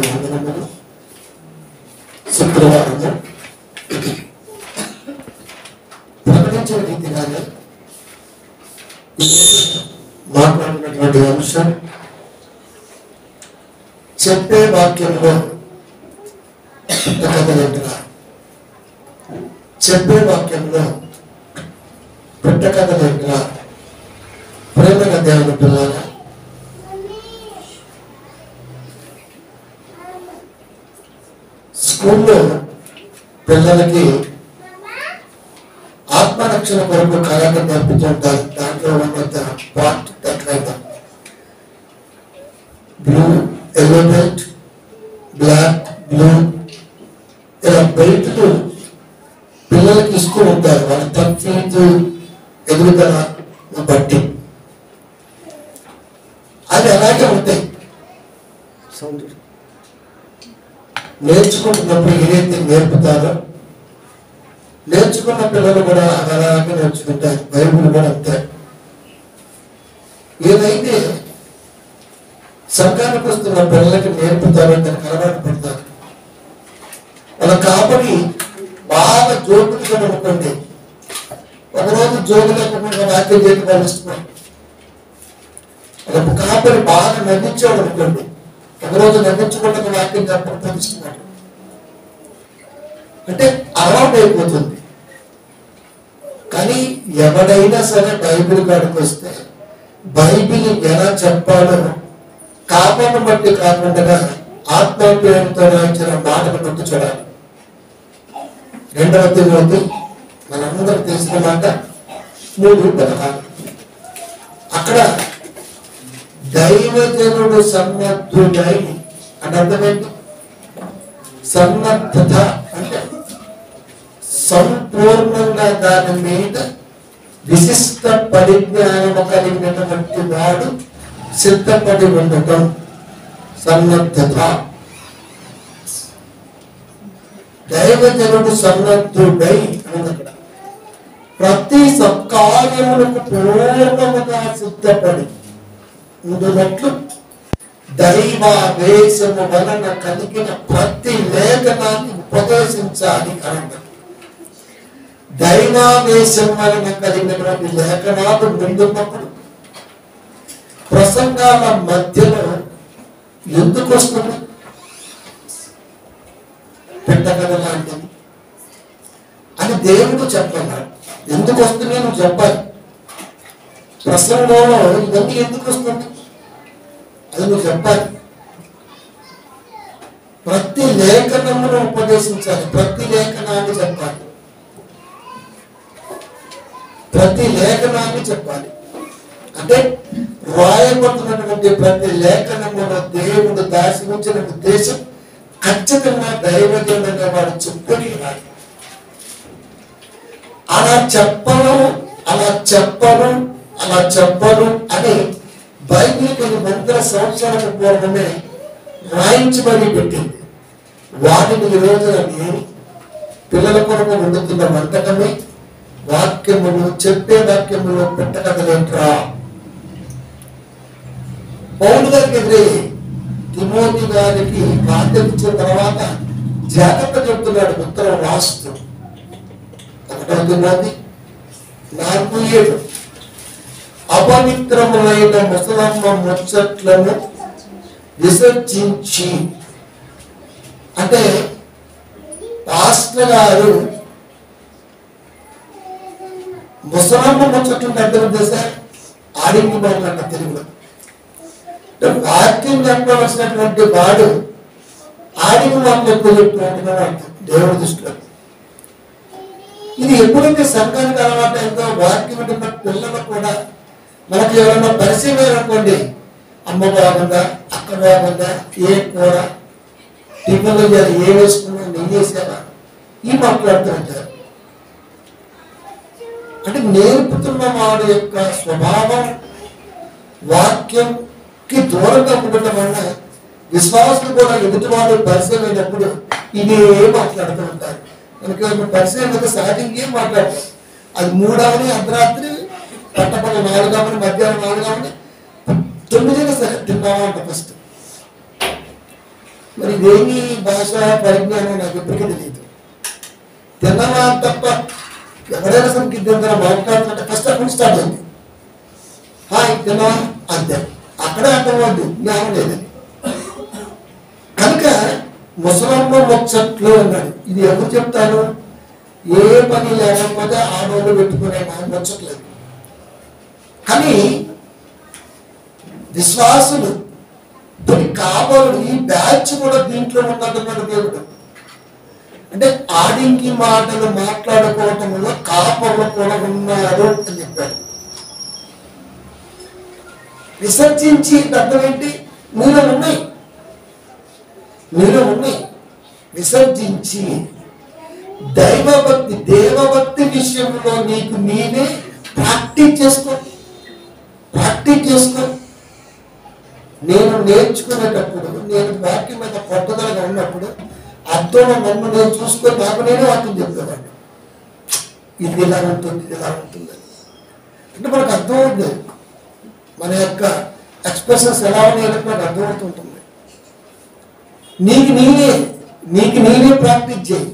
వందనములు. శుక్రవారము ప్రకటించిన రీతిగానే మాట్లాడినటువంటి అంశం చెప్పే వాక్యంలో పెట్టకథలంటున్నా. చెప్పే వాక్యంలో పెట్టకథలంటున్నా. ప్రేమ దేవుని పిల్లల స్కూల్లో పిల్లలకి ఆత్మరక్షణ కొరకు కళాన్ని నేర్పుతుంటారు. దాంట్లో ఉన్న part blue, yellow belt, black, blue ఇలా బెల్ట్లు పిల్లలకి ఇస్తూ ఉంటారు. వాళ్ళ తప్పు ఎదుగుదల బట్టి అది అలాగే ఉంటాయి. నేర్చుకుంటున్నప్పుడు ఏదైతే నేర్పుతారో నేర్చుకున్న పిల్లలు కూడా అలాగే నేర్చుకుంటారు. బైబిల్ కూడా అంతే. ఏదైతే సంఘానికి వస్తున్న పిల్లలకి నేర్పుతారో దానికి అలవాటు పడతారు. వాళ్ళ కాబట్టి బాగా జోకులుగా అనుకోండి. ఒకరోజు జోకు లేకుండా వాక్యం చేయడం వాళ్ళు ఇష్టపడి వాళ్ళ కాబట్టి బాగా నవ్వించాడు అనుకోండి. ఒకరోజు నవ్వించకుండా వాక్యం చెప్పడం ఇష్టపడి అంటే అలవాటు అయిపోతుంది. కానీ ఎవడైనా సరే బైబిల్ కాడికి వస్తే బైబిల్ ఎలా చెప్పాలో కాపాను బట్టి కాకుండా ఆత్మీయంతో రాయించిన మాటను బట్టి చూడాలి. 2వ తిమోతి మనందరూ తెలిసిన మాట 3:16. అక్కడ దైవజనుడు సన్నద్ధుడై అంటే అర్థమేంటి? సన్నద్ధత అంటే సంపూర్ణంగా దాని మీద విశిష్ట పరిజ్ఞానం కలిగినటువంటి వాడు సిద్ధపడి ఉండటం సన్నద్ధత. దైవజనుడు సన్నద్ధుడై అక్కడ ప్రతి సత్కార్యములకు పూర్ణముగా సిద్ధపడి ఉండునట్లు దైవావేశము వలన కలిగిన ప్రతి లేఖనాన్ని ఉపదేశించాలి అన్నారు. దైవావేశం వలన కలిగినటువంటి లేఖనాలు ముందున్నప్పుడు ప్రసంగాల మధ్యలో ఎందుకు వస్తుంది? పెట్టకథ లాంటిది అని దేవుడు చెప్పన్నాడు. ఎందుకు వస్తుంది నువ్వు చెప్పాలి. ప్రసంగంలో ఇవన్నీ ఎందుకు వస్తుంది అది నువ్వు చెప్పాలి. ప్రతి లేఖనమును ఉపదేశించాలి. ప్రతి లేఖనాన్ని చెప్పాలి. ప్రతి లేఖనాన్ని చెప్పాలి అంటే రాయబడుతున్నటువంటి ప్రతి లేఖనములో దేవుడు దాచి ఉంచిన ఉద్దేశం ఖచ్చితంగా దైవజనుడిగా వాడు చెప్పుకొని రాలి. అలా చెప్పను అలా చెప్పను అలా చెప్పను అని బైబిల్ కొన్ని వందల సంవత్సరాల పూర్వమే రాయించబడి పెట్టింది. వాటిని ఈ రోజున నేను పిల్లల కొరకు వండుతున్న వంటకమే వాక్యములు. చెప్పే వాక్యములు పెట్టకథలేంట్రా? పౌలు గారికి ఎదురే తిమోతి గారికి బాధ్యత ఇచ్చిన తర్వాత జాగ్రత్త చెప్తున్నాడు. ఉత్తరం రాస్తూ 1 తిమోతి 4:7 అపవిత్రములైన ముసలమ్మ ముచ్చట్లను విసర్జించి అంటే పాస్టర్ గారు ముసలమ్మ ముచ్చట్లు అర్థం చేశారు. ఆడింపు మాట్లాడ తెలుగులో వాక్యం చెప్పవలసినటువంటి వాడు ఆడింపు మాటలు ఎక్కువ చెప్తున్నట్టుగా అర్థం దేవుడి దృష్టిలో. ఇది ఎప్పుడైతే సంఘానికి అలవాటు అయిందో వాక్యం ఉంటున్న పిల్లలు కూడా మనకి ఎవరైనా పరిచయం అనుకోండి, అమ్మ బాగుందా, అక్క బాగుందా, ఏ కూర టిఫిన్లో ఏ వేసుకున్నా నెయ్యి వేసావా ఈ మాట్లాడుతూ ఉంటారు. అంటే నేర్పుతున్న వాడి యొక్క స్వభావం వాక్యంకి దూరంగా ఉండటం వల్ల విశ్వాసులు కూడా ఎదుటివాడు పరిచయం అయినప్పుడు ఇదే మాట్లాడుతూ ఉంటారు. మనకి పరిచయం అయితే స్టార్టింగ్ ఏం మాట్లాడతారు. అది 3 అర్ధరాత్రి పట్టపడి 4 మధ్యాహ్నం 4 9 సరే తిన్నావా అంట ఫస్ట్. మరి ఇదేమి భాష పరిజ్ఞానం నాకు ఎప్పటికీ తెలియదు. తిన్నవా తప్ప ఎవరైనా సరికి తింటారా మాట్లాడుతుంటే ఫస్ట్ అక్కడ స్టార్ట్ అయింది. హాయ్ తిన్నవా అంతే, అక్కడే అర్థమవుద్దు జ్ఞానం లేదని. కనుక ముసలమ్మ ముచ్చట్లు అన్నాడు. ఇది ఎవరు చెప్తారు? ఏ పని లేకపోతే ఆడవాళ్ళు పెట్టుకునే ముచ్చట్లేదు. కానీ విశ్వాసులు కాపాడు ఈ బ్యాచ్ కూడా దీంట్లో ఉన్నట్టున్నాడు దేవుడు. అంటే ఆడింకి మాటలు మాట్లాడుకోవటంలో కాపర్లు కూడా ఉన్నారు అని చెప్పాడు. విసర్జించి అర్థం ఏంటి? మీలో ఉన్నాయి, మీలో ఉన్నాయి. విసర్జించి దైవభక్తి దేవభక్తి విషయంలో నీకు నీవే ప్రాక్టీస్ చేసుకో, ప్రాక్టీస్ చేసుకో. నేను నేర్చుకునేటప్పుడు, నేను వాక్యం మీద పట్టుదలగా ఉన్నప్పుడు అర్థంలో నన్ను నేను చూసుకొని నాకు నేనే వాక్యం చెప్పేవాడిని. ఇది ఇలా ఉంటుంది, ఇది ఇలా ఉంటుంది అంటే మనకు అర్థమవుతుంది. మన యొక్క ఎక్స్ప్రెషన్స్ ఎలా ఉన్నాయో మనకు అర్థమవుతుంటుంది. నీకు నీవే ప్రాక్టీస్ చేయి.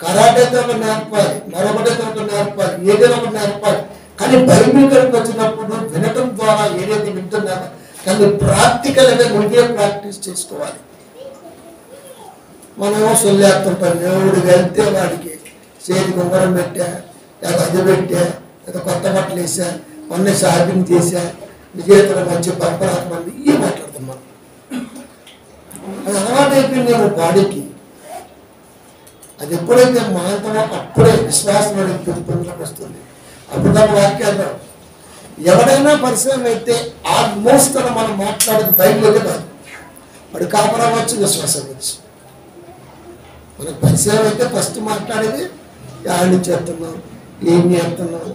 కరాటేతో నేర్పాలి, మరొకటితో నేర్పాలి, ఏదైనా ఒకటి నేర్పాలి. కానీ బైబిల్ కనుక వచ్చినప్పుడు వినటం ద్వారా ఏదైతే వింటున్నామో కానీ ప్రాక్టికల్గా నువ్వే ప్రాక్టీస్ చేసుకోవాలి. మనమో సొల్లేస్తుంటాం. దేవుడు వెళ్తే వాడికి చేతికి ఉంగరం పెట్టా, లేదా అది పెట్టా, లేదా కొత్త బట్టలు వేసా, మొన్న షాపింగ్ చేశా, విజేతలు మంచి పంపరాత్మంది ఇవి మాట్లాడుతాం మనం. అది అలవాటు అయిపోయింది నేను బాడీకి. అది ఎప్పుడైతే మాత్రమో అప్పుడే విశ్వాసం అనేది పెరుగుతుందిలోకి వస్తుంది. అప్పుడు దాని వాక్యాలు ఎవడైనా పరిచయం అయితే ఆల్మోస్ట్ అని మనం మాట్లాడేది బైబిల్లోనే కాదు. వాడు కాపరవచ్చు, విశ్వాసం అవ్వచ్చు. మనకు పరిచయం అయితే ఫస్ట్ మాట్లాడేది యాడ్ నుంచి చేస్తున్నాం, ఏం చేస్తున్నాం,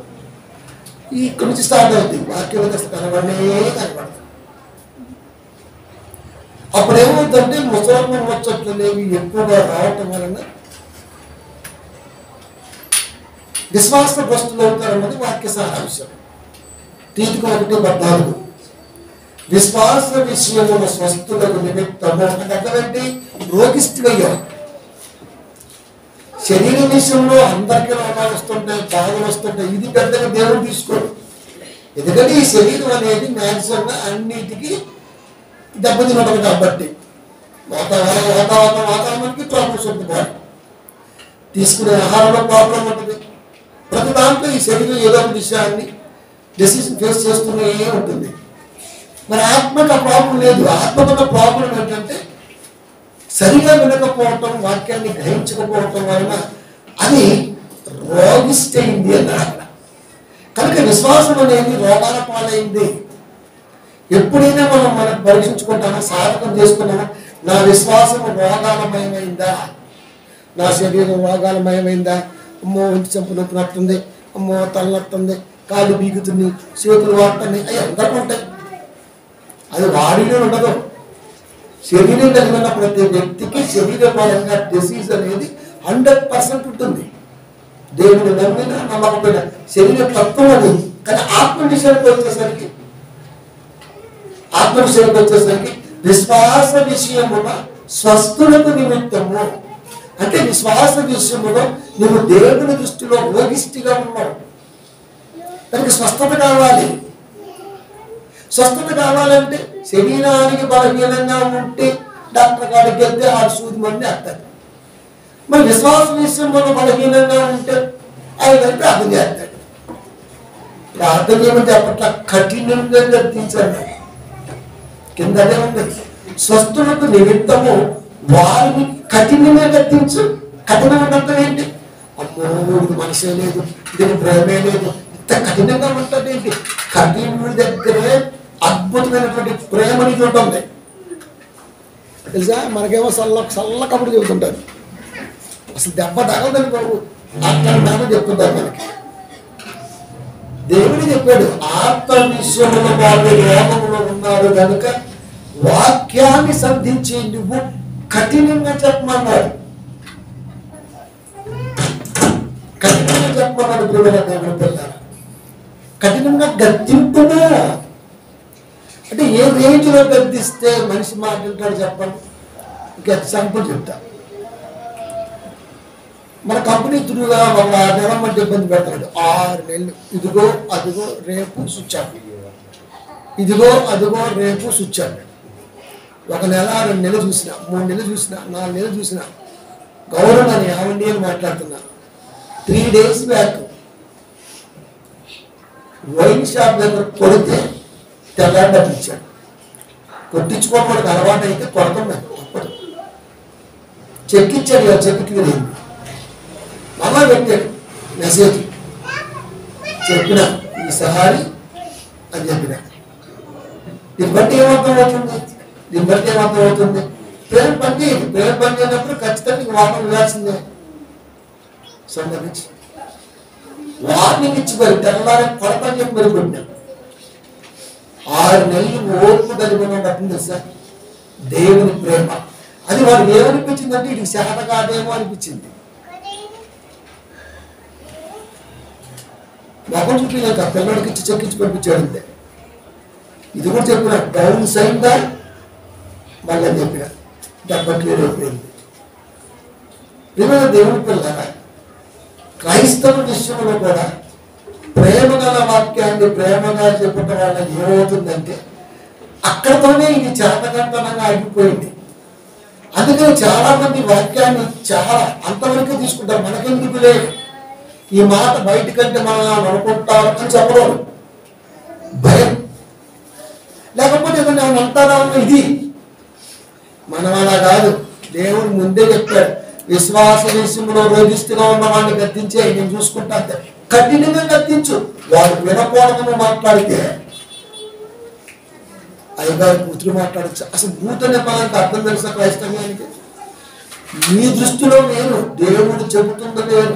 ఇక్కడి నుంచి స్టార్ట్ అవుతుంది. వాక్యం అయితే కనబడదు. అప్పుడు ఏమవుతుందంటే ముసలమ్మ ముచ్చట్లు అనేవి ఎక్కువగా రావటం వలన విశ్వాస భ్రష్టులు అవుతారన్నది వాక్య సారాంశం. తీతుకు 1:14 విశ్వాస విషయముల స్వస్థులకు నిమిత్తము అంటే అర్థమేంటి? రోగిష్ఠులయ్యాం. శరీర విషయంలో అందరికీ రోగాలు వస్తుంటాయి, బాధలు వస్తుంటాయి. ఇది పెద్దగా దేవుడు తీసుకోడు. ఎందుకంటే ఈ శరీరం అనేది మ్యాక్సిమంగా అన్నిటికీ దెబ్బతినడం కాబట్టి వాతావరణానికి ప్రాబ్లమ్స్ ఉంటుంది. బాడీ తీసుకునే ఆహారంలో ప్రాబ్లం ఉంటుంది. ప్రతి దాంట్లో ఈ శరీరం ఏదో ఒక విషయాన్ని డెసిషన్ ఫేస్ చేస్తూనే ఉంటుంది. మరి ఆత్మకు ఆ ప్రాబ్లం లేదు. ఆత్మకున్న ప్రాబ్లం ఏంటంటే సరిగా వినకపోవటం, వాక్యాన్ని గ్రహించకపోవటం వలన అది రోగిష్టయింది అన్నారు. కనుక విశ్వాసం అనేది రోగాల పాలైంది. ఎప్పుడైనా మనం పరీక్షించుకుంటామా, సాధకం చేసుకున్నామా, నా విశ్వాసం రోగాలమయమైందా, నా శరీరం రోగాలమయమైందా, అమ్మో ఇంటి చంపు నొప్పినట్టుంది, అమ్మో తలనొస్తుంది, కాళ్ళు బీగుతుంది, చేతులు వాడుతున్నాయి, అవి అందరికీ ఉంటాయి. అది వాడిలో ఉండదు. శరీరం కలిగిన ప్రతి వ్యక్తికి శరీరపరంగా డిసీజ్ అనేది 100% ఉంటుంది. దేవుడు నమ్మిన నమ్మకపోయిన శరీర తత్వం అది. కానీ ఆత్మ విషయానికి వచ్చేసరికి విశ్వాస విషయమున స్వస్థులకు నిమిత్తము అంటే విశ్వాస విషయములో నువ్వు దేవుని దృష్టిలో రోగిష్టిగా ఉన్నావు. దానికి స్వస్థత కావాలి. స్వస్థత కావాలంటే శరీరానికి బలహీనంగా ఉంటే డాక్టర్ కాడికి వెళ్తే ఆ సూది మంది వేస్తాడు. మరి విశ్వాస విషయంలో బలహీనంగా ఉంటే ఆయన ప్రార్థన చేస్తాడు. ప్రార్థన చేయమంటే అప్పట్లో కఠినంగా గర్తించాడు. కిందనే ఉంది స్వస్థులకు నిమిత్తము వారిని కఠినంగా గర్తించు. కఠినంగా అర్థం ఏంటి? అమ్మో ఇది మనసే లేదు, దీని ప్రేమే లేదు, ఇంత కఠినంగా ఉంటాడేంటి? కఠినుడి దగ్గరే అద్భుతమైనటువంటి ప్రేమ అనేది ఉంటుంది. తెలుసా? మనకేమో చల్ల కబుడు చెబుతుంటారు. అసలు దెబ్బ తగలదని బాబు అక్కడ చెప్తుంటారు మనకి. దేవుడు చెప్పాడు ఆత్మ విషయంలో వాళ్ళు రోగంలో ఉన్నారు కనుక వాక్యాన్ని సంధించి నువ్వు కఠినంగా చెప్పమన్నాడు. కఠినంగా చెప్పమన్నాడు. ప్రియమైన దేవుని పిల్లలు, కఠినంగా గద్దింపుగా అంటే ఏ రేంజ్లో గద్దిస్తే మనిషి మాట్లాడతాడు చెప్పండి. ఇంకా ఎగ్జాంపుల్ చెప్తా. మన కంపెనీ త్రూగా ఒక 6 నెలల మధ్య ఇబ్బంది పెడతాడు. 6 నెలలు ఇదిగో అదిగో రేపు స్విచ్ ఆఫ్, ఇదిగో అదిగో రేపు స్విచ్ ఆఫ్. 1 నెల 2 నెలలు చూసిన, 3 నెలలు చూసిన, 4 నెలలు చూసిన గౌరవం అని ఏమండి అని మాట్లాడుతున్నా. 3 days బ్యాక్ వైన్ షాప్ దగ్గర కొడితే తెల్లారి డబ్బులు ఇచ్చాడు. కొట్టించుకోవడానికి అలవాటు అయితే కొడతాం తప్పదు. చెక్ ఇచ్చాడు, చెక్ క్లియర్ మళ్ళా పెట్టాడు మెసేజ్, చెప్పిన ఈసారి అని చెప్పిన. దీన్ని బట్టి ఏమర్థం అవుతుంది? ప్రేమ పని చేయండి. ప్రేమ పని చేయనప్పుడు ఖచ్చితంగా వార్నింగ్ ఇవ్వాల్సిందే. సంబంధించి వార్నింగ్ ఇచ్చి మరి తెల్లారి కొడతాని చెప్పి మరి పెట్టినా. 6 నెలలు ఓర్పు కలిగినట్టు తెలుసా దేవుని ప్రేమ. అది వాడు ఏమనిపించిందంటే ఇది శాత కాదేమో అనిపించింది. మొహం చూపించాక పిల్లడికి ఇచ్చి చెక్కించి పంపించాడు అంతే. ఇది కూడా చెప్పిన డౌన్ సైన్దా మళ్ళీ చెప్పిన డబ్బా క్లియర్ అయిపోయింది. ప్రియమైన దేవుని పిల్లల క్రైస్తవ విషయంలో కూడా ప్రేమ గల వాక్యాన్ని ప్రేమగా చెప్పటం వల్ల ఏమవుతుందంటే అక్కడతోనే ఇది చేతకంతనంగా ఆగిపోయింది. అందుకని చాలా మంది వాక్యాన్ని చాలా అంతవరకు తీసుకుంటారు. మనకెందుకు లేదు ఈ మాట బయటకంటే మనం అనుకుంటారు అని చెప్పడం భయం, లేకపోతే ఏదన్నా అంటారా ఇది. మనం అలా కాదు. దేవుడు ముందే చెప్పాడు, విశ్వాస విషయంలో రోగిస్తుగా ఉన్న వాడిని గద్దించే నేను చూసుకుంటా. కఠినంగా గద్దించు. వాడు వినకూడదని మాట్లాడితే అయ్యగారు కూతురు మాట్లాడచ్చు. అసలు భూతనే పదానికి అర్థం తెలుసా క్రైస్తవ్యానికి? మీ దృష్టిలో నేను, దేవుడు చెబుతుంది నేను.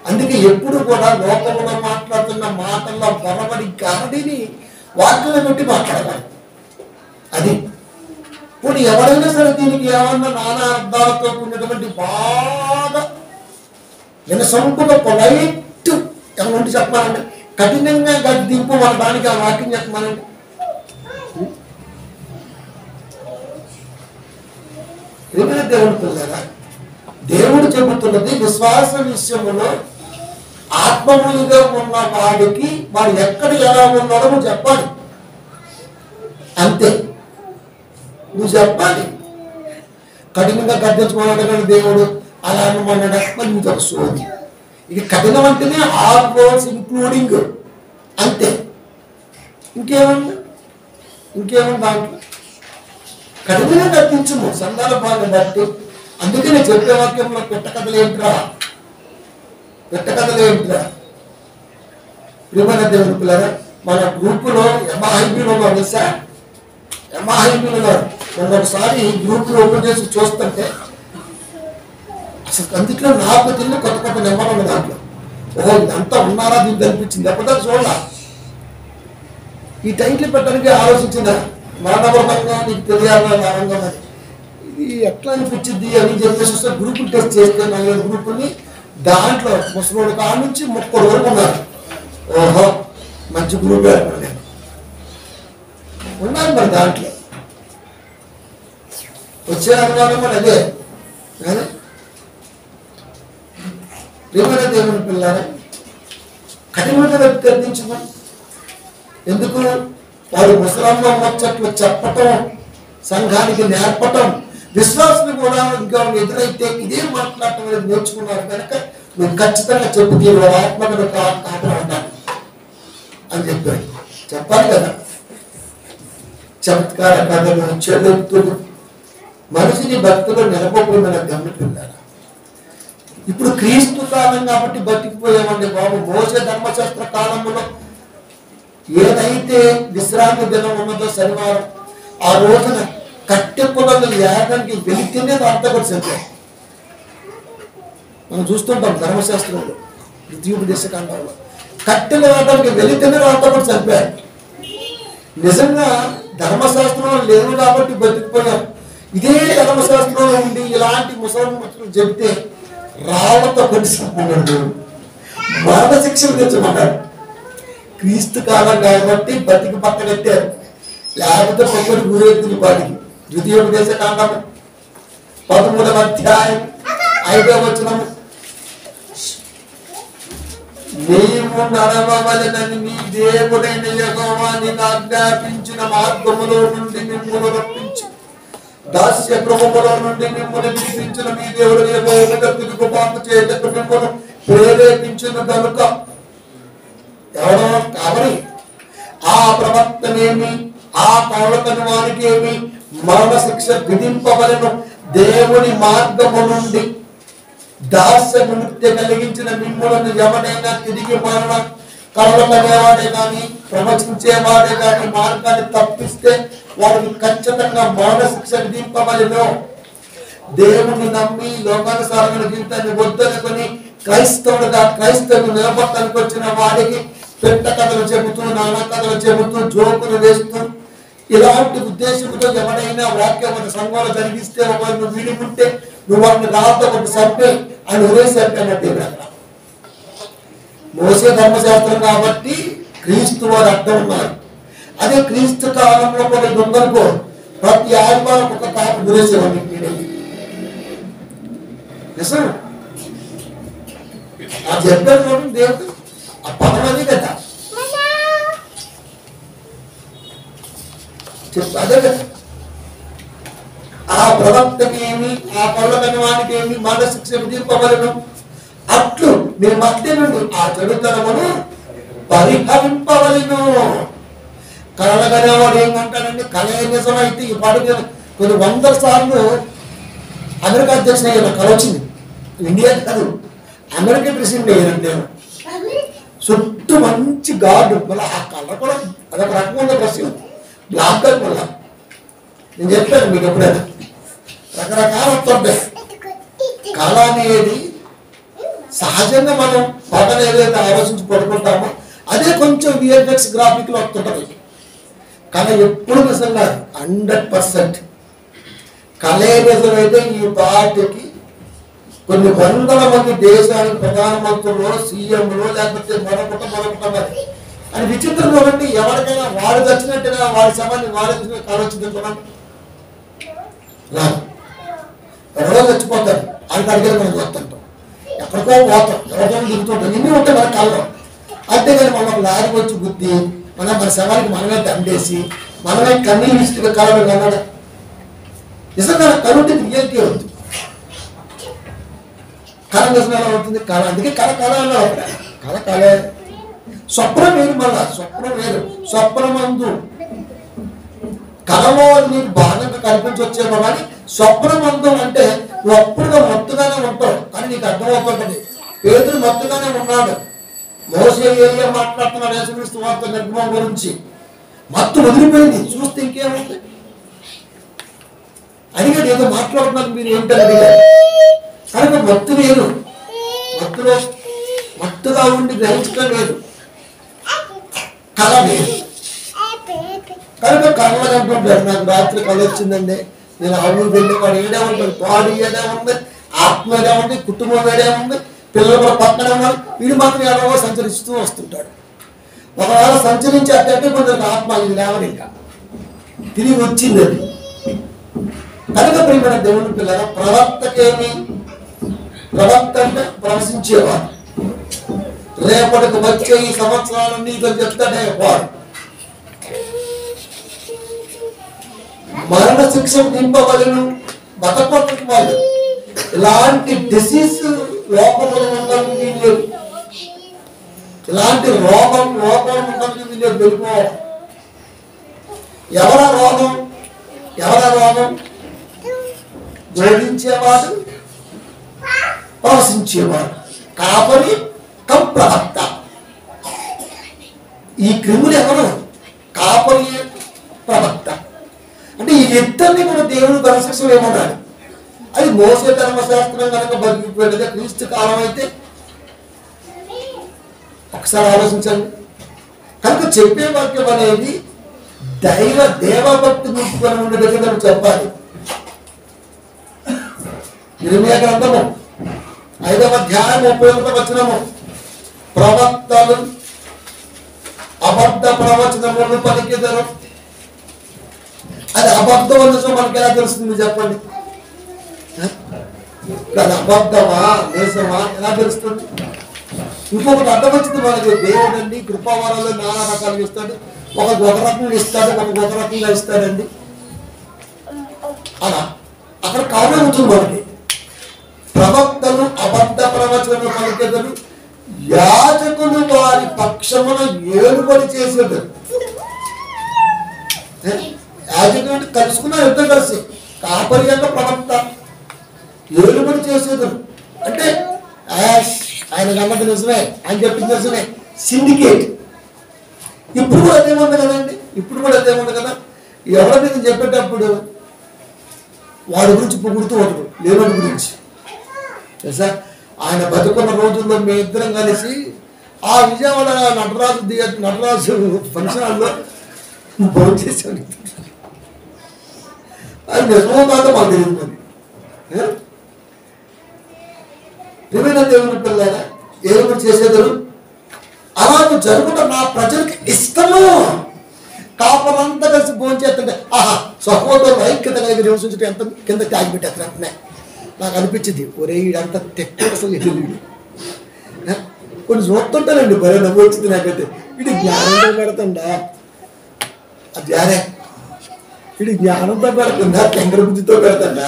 అందుకే ఎప్పుడు కూడా లోకంలో మాట్లాడుతున్న మాటల్లో బలబడి గాడిని వాక్యం పెట్టి మాట్లాడాలి. అది ఇప్పుడు ఎవరైనా సరే దీనికి ఏమన్నా నానా అర్థాలతో కూడినటువంటి బాగా వినసొంపుగా పొలైట్ ఏమంటే చెప్పాలంటే కఠినంగా గద్దింపు మన దానికి ఆ వాక్యం చెప్పమానండి. ఏమైనా దేవుడు పిల్లరా, దేవుడు చెబుతున్నది విశ్వాస విషయంలో ఆత్మములుగా ఉన్న వాడికి వాడు ఎక్కడ ఎలా ఉన్నాడో నువ్వు చెప్పాలి. అంతే, నువ్వు చెప్పాలి. కఠినంగా గద్దించుకున్నాడు కానీ దేవుడు అలా అనమన్నాడు మరి నువ్వు తెలుసుకోవాలి. ఇది కఠినం అంటేనే ఆల్ వర్డ్స్ ఇంక్లూడింగ్ అంతే, ఇంకేమన్నా దాంట్లో కఠినంగా గద్దించము సందర్భాన్ని బట్టి. అందుకే నేను చెప్పే వాక్యంలో పెట్టకథలు ఏంట్రా ప్రియమైన దేవుని పిల్లరా, మన గ్రూపులో ఎంఐబీలో తెలుసా, ఎంఐబీలో మొన్న ఒకసారి గ్రూపులో ఓపెన్ చేసి చూస్తుంటే అసలు అందుట్లో నాకు తిన్న కొత్త నెంబర్ ఉంది దాంట్లో. ఓహో ఇదంతా ఉన్నారా దీనికి అనిపించింది. ఎప్పటిదాకా చూడాల ఈ టైటిల్ పెట్టడానికి ఆలోచించిందా మానవరంగా నీకు తెలియాలని ఆనందం. ఇది ఎట్లా అనిపించింది అని చెప్పేసి వస్తే గ్రూపులు టెస్ట్ చేస్తే 4 గ్రూపుల్ని దాంట్లో ముసలోడు కాడ నుంచి 30 వరకు ఉన్నారు. ఓహో మంచి గ్రూప్ నేను ఉన్నాను మరి దాంట్లో వచ్చే అనుమానం మరి అదే. కానీ ప్రియమైన దేవుని పిల్లారా, కఠినంగా గద్దించము. ఎందుకు? వారు ముసలమ్మ ముచ్చట్లు చెప్పటం, సంఘానికి నేర్పటం, విశ్వాసులు కూడా ఇంకా ఎదురైతే ఇదే మాట్లాడటం అనేది నేర్చుకున్నారు కనుక నువ్వు ఖచ్చితంగా చెప్పు తీరు ఆత్మను కాపాడాలి అని చెప్పాడు. చెప్పాలి కదా. చమత్కార కథలు, చెడుతులు మనిషిని భక్తులు నిలబొమ్మని గమనిపిల్లారా. ఇప్పుడు క్రీస్తు కాలం కాబట్టి బతికిపోయామండి బాబు. మోసే ధర్మశాస్త్ర కాలంలో ఏదైతే విశ్రాంతి దినం ఉన్నదో శనివారం, ఆ రోజున కట్టె పొలాలు ఏడానికి వెళితేనే అర్థపడి చంపారు. మనం చూస్తుంటాం ధర్మశాస్త్రంలో ద్వితీయోపదేశకాండంలో కట్టెలు వేయడానికి వెళితేనే అర్థపడి చంపారు. నిజంగా ధర్మశాస్త్రంలో లేదు కాబట్టి బతికిపోయాం. ఇదే ధర్మశాస్త్రంలో ఉండి ఇలాంటి ముసలి చెబితే రాళ్లతో కొట్టి చంపన్నాడు, మరణ శిక్షలు తెచ్చమన్నాడు. క్రీస్తు కాలం కాబట్టి బతికి పక్కనెట్టారు, లేకపోతే పక్కన గురెత్తుని వాడికి. ద్వితీయోపదేశకాండం 13వ అధ్యాయం 5వ వచనము, నీవు నడవవలెనని నీ దేవుడైన యెహోవా నీకు ఆజ్ఞాపించిన మార్గములో నుండి మిమ్మును రప్పించి దాస్య గృహములో నుండి మిమ్మును విడిపించిన మీ దేవుడు యెహోవా తిరుగుబాటు చేయటకు మిమ్మును ప్రేరేపించిన కనుక ఎవరో కాబట్టి ఆ ప్రవక్తనేమి ఆ పౌలకను వారికి ఏమి మరణ శిక్ష విధింపవలను. దేవుని మార్గము నుండి దాస్య విముక్తి కలిగించిన మిమ్ములను ఎవడైనా తిరిగి మరణ కలవకనేవాడే కానీ ప్రవచించేవాడే కానీ మార్గాన్ని తప్పిస్తే వారికి ఖచ్చితంగా మరణ శిక్ష విధింపవలను. దేవుని నమ్మి లోకానుసారమైన జీవితాన్ని వద్దనుకొని క్రైస్తవుని నిలబడటానికి వచ్చిన వాడికి పెట్ట కథలు చెబుతూ నానా కథలు చెబుతూ జోకులు వేస్తూ ఇలాంటి ఉద్దేశంతో ఎవడైనా వాక్యం ఒక సంఘంలో జరిగిస్తే ఒకరిని విడిపుంటే నువ్వు వాడిని రాత ఒకటి సర్పే అని ఉరేసరిపోయినట్టు మోసే ధర్మశాస్త్రం కాబట్టి క్రీస్తు వారు అర్థం ఉన్నారు. అదే క్రీస్తు కాలంలో కొన్ని దొంగలకో ప్రతి ఆదివారం ఒక కాపు గురేసేవాడిని నిజం ఆ చెప్పారు దేవుడు ఆ పదమది కదా అదే కదా. ఆ ప్రవక్తకి ఏమి ఆ పౌలకని వానికి ఏమి మరణ శిక్ష విధింపవలను. అట్లు మీ మధ్య నుండి ఆ చెడుతనమును పరిహరింపవలను. కలగనేవాడు ఏమంటాడండి, కళ నిజమైతే ఈ పాటికి కొన్ని 100 సార్లు అమెరికా అధ్యక్షుడు అయ్యాను కళ వచ్చింది. ఇండియా కాదు, అమెరికా ప్రెసిడెంట్ అయ్యాను నేను. చుట్టూ మంచి గార్డు, మళ్ళీ ఆ కళ కూడా అదొక రకమైన ప్రశ్న బ్లాక్ గార్డ్. మళ్ళా నేను చెప్పాను మీకు ఎప్పుడైనా రకరకాల వస్తుంటాయి. కళ అనేది సహజంగా మనం పగల ఏదైతే ఆలోచించి పడుకుంటామో అదే కొంచెం విఎఫ్ఎక్స్ గ్రాఫిక్ లో వస్తుంటది. కళ ఎప్పుడు నిజంగా 100% కళే నిజమైతే ఈ పార్టీకి కొన్ని 100ల మంది దేశానికి ప్రధానమంత్రులు సీఎంలు లేకపోతే మరొకట అని విచిత్రం చూడండి. ఎవరికైనా వాడు చచ్చినట్టుగా వాడి శవాన్ని వాడు కళ వచ్చింది చూడండి. ఎవరో చచ్చిపోతారు వాళ్ళకి అడిగేది మనం చూస్తుంటాం, ఎక్కడికో పోతాం, ఎవరికో దిగుతుంటాం, ఇన్ని ఉంటాయి మన కళ్ళలో. అంతేగాని మనం లారీ వచ్చి గుద్ది మన శవానికి మనమే దండేసి మనమే కమ్యూనిస్టుగా కళలు కన్నాడు. నిజంగా కలుంటే రియాలిటీ అవుతుంది. కళ నిజంగా అవుతుంది కళ. అందుకే కళ కళ కళే. స్వప్నం వేరు, మళ్ళా స్వప్నం వేరు. స్వప్నమందు కళలో నీకు భాగంగా కనిపించొచ్చేమో కానీ స్వప్నమందు అంటే నువ్వు అప్పుడుగా మత్తుగానే ఉంటావు కానీ నీకు అర్థమవుతుంటుంది. పేదలు మత్తుగానే ఉన్నాడు. మోసే ఏరియా మాట్లాడుతున్నాడు యేసుక్రీస్తు వార్త నిర్గమం గురించి. మత్తు వదిలిపోయింది, చూస్తే ఇంకేముంది అడిగాడు. ఏదో మాట్లాడుతున్నారు మీరు ఏంటని అడిగారు. కనుక మత్తు లేదు, మత్తులో మత్తుగా ఉండి గ్రహించడం లేదు, కళ లేదు. కనుక కళ అంటుంటాడు, నాకు రాత్రి కళ వచ్చిందండి, నేను ఆవులు వెళ్ళి వాడు ఏడే ఉంటాడు, పాడు ఏడే ఉంది, ఆత్మ ఏడే ఉంది, కుటుంబం ఏడే ఉంది, పిల్లలు కూడా పక్కన ఉన్నారు. వీడు మాత్రం ఎలాగో సంచరిస్తూ వస్తుంటాడు. ఒకవేళ సంచరించేటట్టే కొంచెం ఆత్మ ఇది లేవని ఇంకా తిరిగి వచ్చింది అది. కనుక ప్రియమైన దేవుని పిల్లల ప్రవక్తకేమి, ప్రవక్త అంటే ప్రవశించేవాడు. రేపటికి వచ్చే ఈ సంవత్సరాలు నీకు చెప్తాడే వాడు మరణ శిక్ష నింపవలను. బతకొట్టకు వాళ్ళు ఇలాంటి డిసీజ్ లోపంలో ఉండడానికి వీళ్ళు, ఇలాంటి రోగం ఉండడానికి వీళ్ళు వెళ్ళిపోవాలి. ఎవర రోగం జోడించేవాడు, ప్రవశించేవాడు, కాపరి ప్రవక్త. ఈ క్రిములు ఎవరు? కాపరి ప్రవక్త. అంటే ఈ ఇద్దరిని కూడా దేవుడు ధర్మశిక్షణ ఏమన్నాడు. అది మోసే ధర్మశాస్త్రం కనుక బతికిపోయేది. క్రీస్తు కాలం అయితే ఒకసారి ఆలోచించండి. కనుక చెప్పే వాక్యం అనేది దేవభక్తి నింపుకొని ఉండేది చెప్పాలి. ఇర్మియా గ్రంథము 5వ అధ్యాయం 31వ వచనము, ప్రవక్తలు అబద్ధ ప్రవచనములు పలికెదరు. అది అబద్ధం అన్నచో మనకి ఎలా తెలుస్తుంది చెప్పండి? అది అబద్ధమా దేశమా ఎలా తెలుస్తుంది? ఇంకొకటి అర్థం వచ్చింది మనకి, దేవుడండి కృపావరాలు నానా రకాలుగా ఇస్తాడు, ఒక రకంగా ఇస్తాడు, ఒక రకంగా ఇస్తాడండి. అలా అక్కడ కారణం ఉంటుంది మనకి. ప్రవక్తలు అబద్ధ ప్రవచనలు పలికెదరు, యాజకులు వారి పక్షమున ఏలుబడి చేసేది. యాజకులు అంటే కలుసుకున్నారు, ఇద్దరు కలిసి కాపరి అంటే ప్రవక్త, ఏలుబడి చేసేది. అంటే ఆయన నమ్మకం నిజమే, ఆయన చెప్పింది నిజమే, సిండికేట్. ఇప్పుడు కూడా అదేముంది కదండి, ఇప్పుడు కూడా అదేముంది కదా. ఎవరి మీద చెప్పేటప్పుడు వాడి గురించి పొగుడుతూ ఉంటాడు, లేనోడి గురించి. తెలుసా, ఆయన బతుకున్న రోజుల్లో మీ ఇద్దరం కలిసి ఆ విజయవాడ నటరాజు ఫంక్షన్ హాల్లో భోజనం చేసాడు. అది నిజమో కాదో మాకు తెలియదు. మరి ప్రియమైన దేవుని పిల్లల ఏమి చేసేదారు, అలాగే జరుగుట నా ప్రజలకు ఇష్టము. కాపలంతా కలిసి భోజనం చేస్తుంటే ఆహా సహోదరులు ఐక్యత కలిగి నివసించడం ఎంత కింద త్యాగి పెట్టేస్తారు అంటనే నాకు అనిపించింది. ఒరే ఇడంతా తెక్క అసలు వీడు కొన్ని చూస్తుంటానండి, భలే నవ్వు వచ్చింది నాకైతే. వీడి జ్ఞానంతో పెడుతుండా, అది జ్ఞానే, వీడి జ్ఞానంతో పెడుతుందా, కేంద్ర బుద్ధితో పెడుతుండా.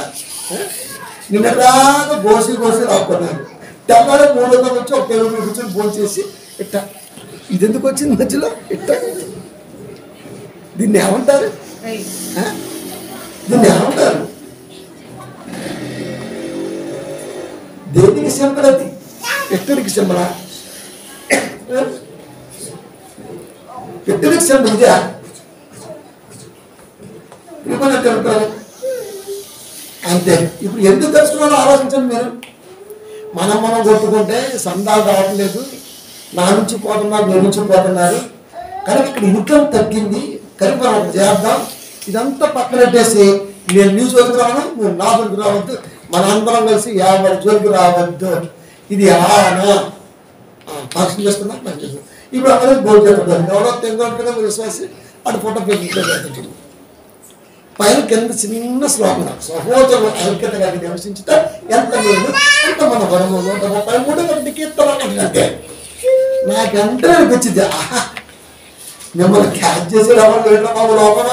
నిన్నదాకా గోసి రాకున్నాను, తెల్లారి 3 వందలు వచ్చి ఒక టేబుల్ కూర్చొని భోజనం చేసి ఇట్ట. ఇది ఎందుకు వచ్చింది మధ్యలో ఇట్ట? దీన్ని ఏమంటారు? దీన్ని ఏమంటారు? దేనికి సింబల్ అది? ఎక్కడికి సింబలా? ఎక్కడికి సింబల్ ఇదే? అంతే. ఇప్పుడు ఎందుకు తెలుసుకున్నారో ఆలోచించండి మీరు. మనం కొట్టుకుంటే సందాలు రావట్లేదు, నా నుంచి పోతున్నారు, నీ నుంచి పోతున్నారు. కనుక ఇక్కడ ఇన్కమ్ తగ్గింది, కనుక మనం చేద్దాం. ఇదంతా పక్కనట్టేసి నేను నీ జోలికి రాను, నువ్వు నా జోలికి రావద్దు, మన అందరం కలిసి 50 జోలికి రావద్దు. ఇది ఫంక్షన్ చేస్తున్నా మంచిది. ఇప్పుడు అందరూ భోజనం చేస్తున్నారు. ఎవరో తెంగొట్టుగా విశ్వాసి అటు ఫోటో పెట్టి పైన కింద చిన్న శ్లోకం, సహోదరులు ఐక్యత కలిగి నివసించుతా ఎంత లేదు ఎంత మన వరము 133 కీర్తనంటే నాకెంత అనిపించింది. ఆహా మిమ్మల్ని క్యాచ్ చేసి రావాలి లోపల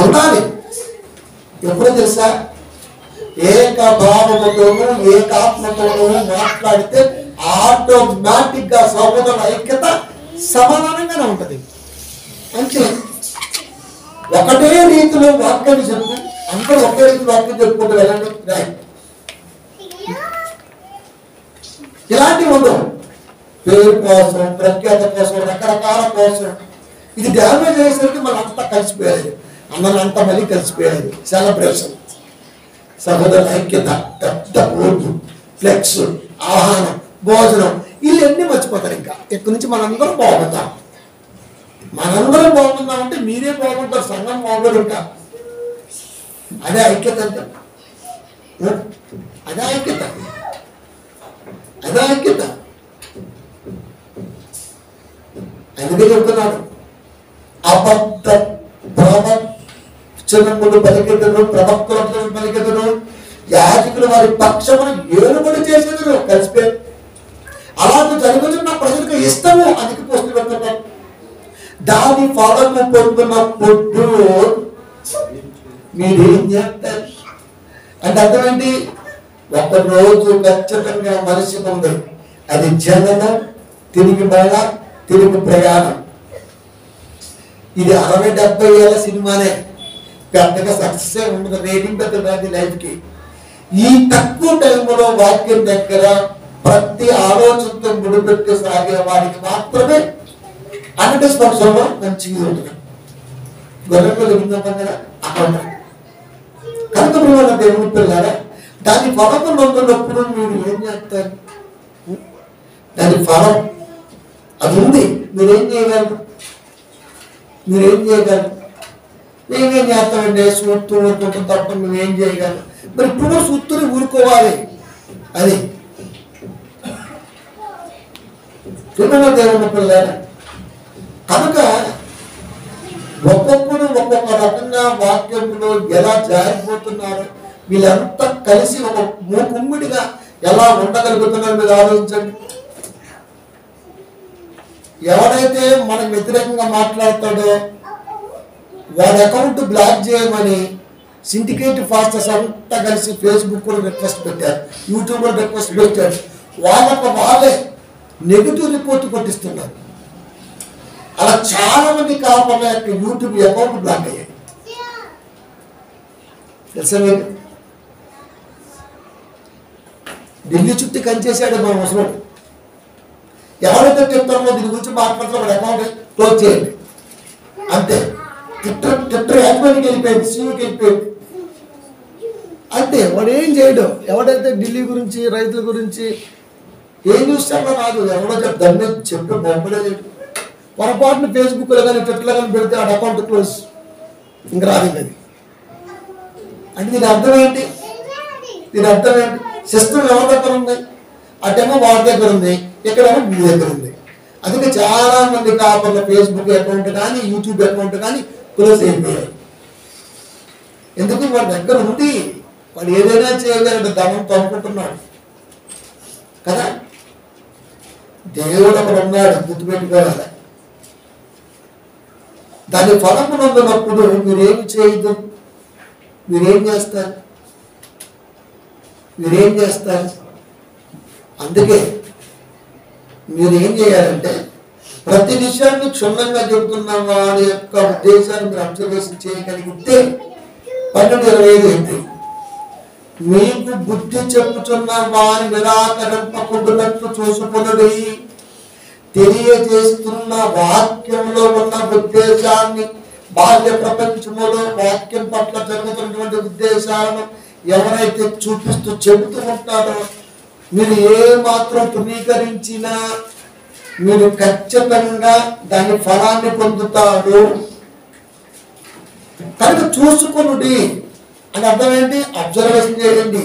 ఉండాలి. ఎప్పుడో తెలుసా, ఏక భావముతోనూ ఏకాత్మతోనూ మాట్లాడితే ఆటోమేటిక్ గా సహోదరుల ఐక్యత సమాధానంగానే ఉంటది. అంటే ఒకటే రీతిలో వాక్యాన్ని చెప్పు, అందరూ ఒకే రీతిలో వాక్యం చెప్పుకుంటూ వెళ్ళండి. ఇలాంటివి ఉండవు. పేరు కోసం, ప్రఖ్యాత కోసం, రకరకాల కోసం. ఇది డ్యామేజ్ అయ్యేసరికి మనం అంతా కలిసిపోయారు, అందరంతా మళ్ళీ కలిసిపోయారు. సెలబ్రేషన్, సహోదరుల ఐక్యత, పెద్ద బోర్డు, ఫ్లెక్స్, ఆహారం, భోజనం, ఇవన్నీ మర్చిపోతారు. ఇంకా ఇక్కడి నుంచి మనందరం బాగుంటాం. మనందరం బాగుందామంటే మీరే బాగుంటారు, సంఘం బాగుంటారు. ఇంకా అదే ఐక్యత అంటే, అదే ఐక్యత, అదే ఐక్యత. అందుకే చెప్తున్నాడు, అబద్ధ ప్రవచనములు పలికెదరు, ప్రవక్తలు పలికెదరు, యాజకులు వారి పక్షమును ఏలుబడి చేసేదరు కలిసిపోయి. అలాగే జరుగుతున్న ప్రజలకు ఇష్టము అందుకు పోస్టులు పెడుతున్నారు. దాని ఫలము పొందుతున్నప్పుడు మీరేం చేస్తారు అంటే అర్థం ఏంటి? ఒకరోజు ఖచ్చితంగా మనిషి ఉంది, అది జననం, తిరిగి మళ్ళ తిరిగి ప్రయాణం. ఇది 60-70 ఏళ్ళ సినిమానే, పెద్దగా సక్సెస్ ఉండదు, రేటింగ్ పెద్ద రాదు లైఫ్కి. ఈ తక్కువ టైంలో వాక్యం దగ్గర ప్రతి ఆలోచనతో ముడిపెట్టి సాగే వాడికి మాత్రమే 100% మంచిగా ఉంటుంది. గొర్రెలు విందాం కదా అక్కడ కనుక ప్రియమైన దేవుని పిల్లారా, దాని ఫలము నొందినప్పుడు మీరు ఏం చేస్తారు? దాని ఫలం అది ఉంది, మీరేం చేయగలరు? మేమేం చేస్తామండి? సూత్తు ఊరుకుంటాం తప్ప నువ్వేం చేయగలరు? మరి ఇప్పుడు సూత్తుని ఊరుకోవాలి. అది దేవుని పిల్లారా. కనుక ఒక్కొక్కరు ఒక్కొక్క రకంగా వాక్యంలో ఎలా జారిపోతున్నారు, వీళ్ళంతా కలిసి ఒక మూకుమ్మిడిగా ఎలా ఉండగలుగుతున్నారు మీరు ఆలోచించండి. ఎవరైతే మనకు వ్యతిరేకంగా మాట్లాడతాడో వాడి అకౌంట్ బ్లాక్ చేయమని సిండికేట్ ఫాస్టర్స్ అంతా కలిసి ఫేస్బుక్ కూడా రిక్వెస్ట్ పెట్టారు, యూట్యూబ్ లో రిక్వెస్ట్ పెట్టారు. వాళ్ళే నెగిటివ్ రిపోర్ట్ కొట్టిస్తున్నారు. అలా చాలా మంది కాపాల యొక్క యూట్యూబ్ అకౌంట్ బ్లాక్ అయ్యాయి తెలుసా మీకు. ఢిల్లీ చుట్టూ కంచేసాడు మా ముసలోడు. ఎవరైతే చెప్తారో దీని గురించి మాట్లాడుతున్న వాడి అకౌంట్ క్లోజ్ చేయండి అంతే. ట్విట్టర్ యాక్టివ్కి వెళ్ళిపోయింది, సీఈకి వెళ్ళిపోయింది అంతే. వాడు ఏం చేయడు. ఎవడైతే ఢిల్లీ గురించి రైతుల గురించి ఏం చూస్తాడో రాదు, ఎవడో దాన్ని చెప్పి బొమ్మడే పొరపాటున ఫేస్బుక్లో కానీ ట్విట్టర్లో కానీ పెడితే ఆ అకౌంట్ క్లోజ్, ఇంక రాదు అది. అంటే దీని అర్థం ఏంటి? సిస్టమ్ ఎవరి దగ్గర ఉంది? అటేమో వాడి దగ్గర ఉంది, ఇక్కడేమో మీ దగ్గర ఉంది. అందుకే చాలా మంది కాపర్ల ఫేస్బుక్ అకౌంట్ కానీ యూట్యూబ్ అకౌంట్ కానీ క్లోజ్ అయిపోయాయి. ఎందుకు? వాడి దగ్గర ఉంది, వాడు ఏదైనా చేయగలడు, ధనంతో అనుకుంటున్నాడు కదా. దేవుడు అక్కడ ఉన్నాడు, గుర్తుపెట్టుకోవాలి. దాని ఫలము నందునప్పుడు మీరేమి చేయదు, మీరేం చేస్తారు? అందుకే మీరు ఏం చేయాలంటే ప్రతి విషయాన్ని క్షుణ్ణంగా చెబుతున్న వాడి యొక్క ఉద్దేశాన్ని మీరు అబ్జర్వేషన్ చేయగలిగితే 12:25 ఏంటి? మీకు బుద్ధి చెప్పుచున్న వారి నిరాకరింపకుండాట్లు చూసుకున్నది, తెలియజేస్తున్న వాక్యంలో ఉన్న ఉద్దేశాన్ని, బాల్య ప్రపంచంలో వాక్యం పట్ల జరుగుతున్నటువంటి ఉద్దేశాలను ఎవరైతే చూపిస్తూ చెబుతూ ఉంటారో మీరు ఏ మాత్రం తృణీకరించినా మీరు ఖచ్చితంగా దాని ఫలాన్ని పొందుతారు. కనుక చూసుకునుడి అని అర్థం ఏంటి? అబ్జర్వేషన్ చేయండి.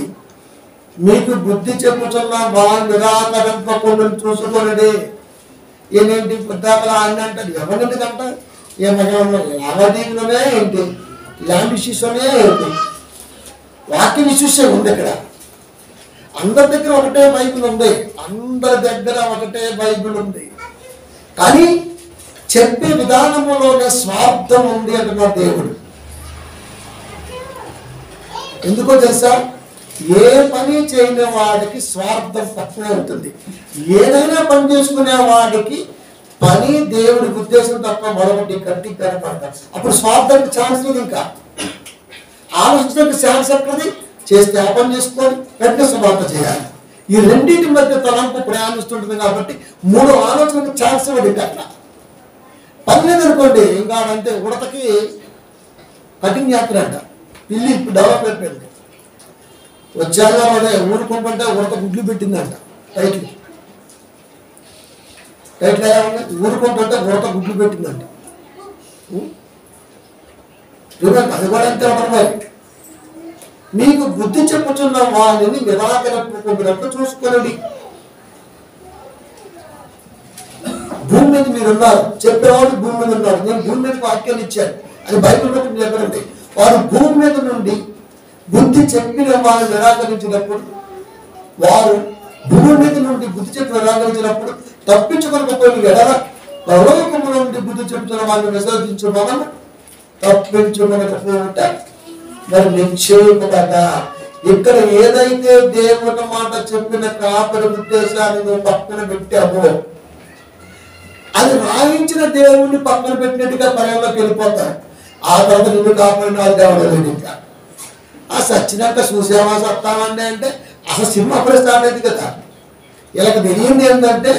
మీకు బుద్ధి చెప్పుతున్న వారు నిరాకరింపకుండా చూసుకునుడి. ఏంటి బుద్ధాకల ఆయన అంటారు, ఎవరింటికంట ఏమైనా లావాదేవీలోనే ఏంటి, ల్యాండ్ ఇష్యూస్లోనే ఏంటి, వాక్యం ఇష్యూస్ ఉంది. ఇక్కడ అందరి దగ్గర ఒకటే బైబిల్ ఉంది, కానీ చెప్పే విధానంలోనే స్వార్థం ఉంది అంటున్నాడు దేవుడు. ఎందుకో తెలుసా? ఏ పని చేయని వాడికి స్వార్థం తక్కువే ఉంటుంది. ఏదైనా పని చేసుకునే వాడికి పని దేవుడి ఉద్దేశం తప్ప మరొకటి కట్టి కనపడతారు. అప్పుడు స్వార్థానికి ఛాన్స్ లేదు. ఇంకా ఆలోచించడానికి ఛాన్స్ ఎక్కడిది? చేస్తే ఆ పని చేసుకొని వెంటనే స్వార్థ చేయాలి. ఈ రెండింటి మధ్య తలంపు ప్రయాణిస్తుంటుంది కాబట్టి 3 ఆలోచనకు ఛాన్స్ ఇవ్వదు. అట్లా పని లేదనుకోండి, ఇంకా అంటే ఉడతకి కటింగ్ యాత్ర అంట. పిల్లి ఇప్పుడు డెవలప్ అయిపోయింది. వచ్చాక అదే ఊరుకుంటుంటే ఉడత గుడ్లు పెట్టిందంట. టైట్లు ఊరుకుంటుంటే ఉడత గుడ్లు పెట్టిందంట. అది కూడా అంతే ఉంటుంది. మీకు బుద్ధి చెప్పుతున్న వాడిని నిరాకరింపకుండాట్లు చూసుకోండి. భూమి మీద మీరు ఉన్నారు, చెప్పేవాడు భూమి మీద ఉన్నారు. నేను భూమి మీద వాక్యాలు ఇచ్చాను అని బైబిల్లో చెప్పండి. వారు భూమి మీద నుండి బుద్ధి చెప్పిన వారు నిరాకరించినప్పుడు, వారు భూమి మీద నుండి బుద్ధి చెప్పి నిరాకరించినప్పుడు తప్పించుకోకపోయిన ఎడల పరలోకము నుండి బుద్ధి చెప్తున్న వారిని విసర్జించు మనం తప్పించుకోకపోతే మరి నిశ్చయముగా ఇక్కడ ఏదైతే దేవుని మాట చెప్పిన కాపరి ఉద్దేశాన్ని నువ్వు పక్కన పెట్టావో అది రాయించిన దేవుణ్ణి పక్కన పెట్టినట్టుగా పరంలోకి వెళ్ళిపోతారు. ఆ తర్వాత నువ్వు కాపాడిన వాళ్ళు దేవుడు లేదు. ఇంకా ఆ సచ్చినాక చూసేవా సత్తామండి అంటే అసలు సినిమా అప్పుడే స్టార్ట్ అయింది కదా. ఇలాగ తెలియంది ఏంటంటే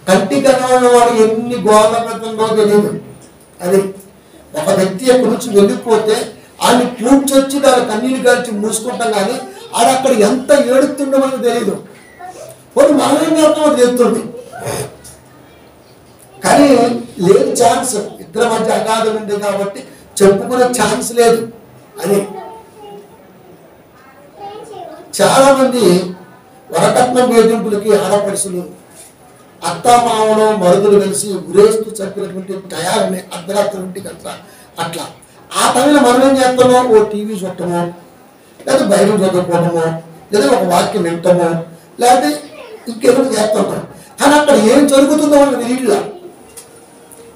కంటి కనవన్న వాడు ఎన్ని గోళ్ళ పెడుతుందో తెలియదు. అది ఒక వ్యక్తి ఎక్కడి నుంచి వెళ్ళిపోతే ఆయన పూడ్చొచ్చి దాని కన్నీళ్ళు కలిసి మూసుకుంటాం, కానీ ఆడ అక్కడ ఎంత ఏడుతుండో మనకు తెలియదు. కొన్ని మనమేం చేస్తాం అది తెలుస్తుంది, కానీ లేదు ఛాన్స్. ఇద్దరి మధ్య అగాధం ఉంది కాబట్టి చెప్పుకునే ఛాన్స్ లేదు. అది చాలా మంది వరకట్నం వేధింపులకి ఆడపడుసులు అత్తామామలో మరుదులు కలిసి ఉరేస్తూ చంపినటువంటి తయారని అర్ధరాత్రి ఇంటికంతా అట్లా ఆ టైంలో మనం ఏం చేస్తామో ఓ టీవీ చూడటమో, లేదా బైబిల్ చదువుకోవటమో, లేదా ఒక వాక్యం వింటామో, లేకపోతే ఇంకేదో చేస్తుంటాం. కానీ అక్కడ ఏం జరుగుతుందో మనకు తెలియట్లా.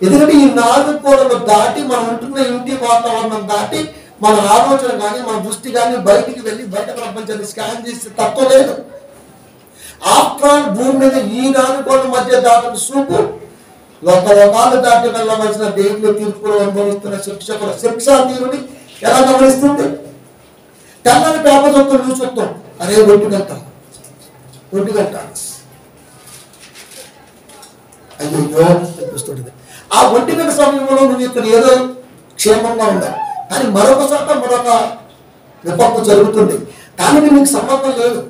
ఎందుకంటే ఈ 4 గోడలు దాటి మనం ఉంటున్న ఇంటి వాతావరణం దాటి మన ఆలోచన కానీ మన దృష్టి కానీ బయటికి వెళ్ళి బయట ప్రపంచాన్ని స్కాన్ చేసే తత్వం లేదు. ఆఫ్టర్ ఆల్ భూమి మీద ఈ 4 గోడల మధ్య దాటిన చూపు లోకాలు దాటి వెళ్ళవలసిన దేవుని తీర్పులు అనుభవిస్తున్న శిక్షా తీరుని ఎలా గమనిస్తుంది? తెల్లని పేపర్ చూస్తాం, న్యూస్ చూస్తాం, అరే ఒంటిగంట అయ్యో అనిపిస్తుంది. ఆ ఒంటిగంట సమయంలో నువ్వు ఇక్కడ ఏదో క్షేమంగా ఉండాలి, కానీ మరొక చోట మరొక విపత్తు జరుగుతుంది, దానికి నీకు సంబంధం లేదు.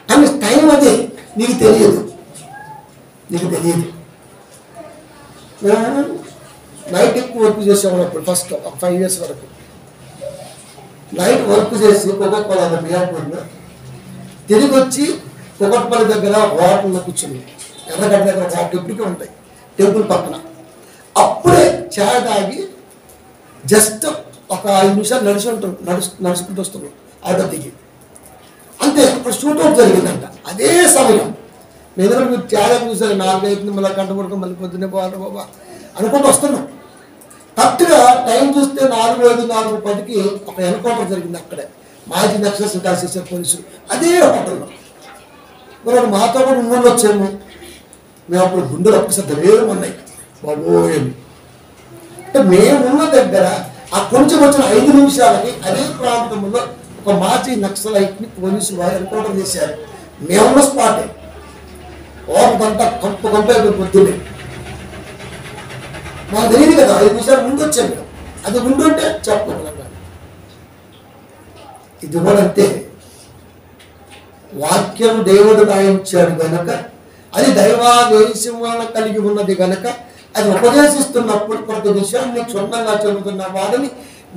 కానీ టైం అదే నీకు తెలియదు. మేము నైట్ ఎక్కువ వర్క్ చేసేవాళ్ళప్పుడు ఫస్ట్ ఒక 5 years వరకు నైట్ వర్క్ చేసి కుకట్పల్లి మియాపూర్లో తిరిగి వచ్చి కుకట్పల్లి దగ్గర హోటల్లో కూర్చుని ఎర్రగడ్డ దగ్గర హోటల్ ఇప్పటికే ఉంటాయి టెంపుల్ పక్కన. అప్పుడే చాయ్ తాగి జస్ట్ ఒక 5 నిమిషాలు నడుచుకుంటూ వస్తున్నాం ఆటో దిగి. అంతే, అక్కడ షూట్అవుట్ జరిగిందంట. అదే సమయం నేను మీరు చాలా చూసారు, 4-5 మళ్ళీ గంట పడుకో మళ్ళీ పొద్దున్నే పోవాలి బాబా అనుకుంటూ వస్తున్నాం. కరెక్ట్గా టైం చూస్తే 4:05-4:10కి ఒక ఎన్కౌంటర్ జరిగింది అక్కడే. మాజీ నక్సల్స్ చేసే పోలీసులు అదే హోటల్లో. మరి మాతో కూడా ఉన్నోళ్ళు వచ్చాము. మేము అప్పుడు గుండెలు ఒక్కసారి వేరు ఉన్నాయి బాబోయని. అంటే మేమున్న దగ్గర ఆ కొంచెం వచ్చిన 5 నిమిషాలకి అదే ప్రాంతంలో ఒక మాజీ నక్సలైట్ని పోలీసులు వారు ఎన్కౌంటర్ చేశారు. మేమున్న స్పాటే ఓటంతా కంపే పొద్దున్నే. మాకు తెలియదు కదా, 5 నిమిషాలు ముందు వచ్చాము. అది ముందుంటే చెప్పగలం. ఇది కూడా అంతే. వాక్యం దేవుడు రాయించాడు గనక, అది దైవాదేశం వలన కలిగి ఉన్నది గనక, అది ఉపదేశిస్తున్నప్పుడు ప్రతి విషయాన్ని క్షుణ్ణంగా చెబుతున్న వాడిని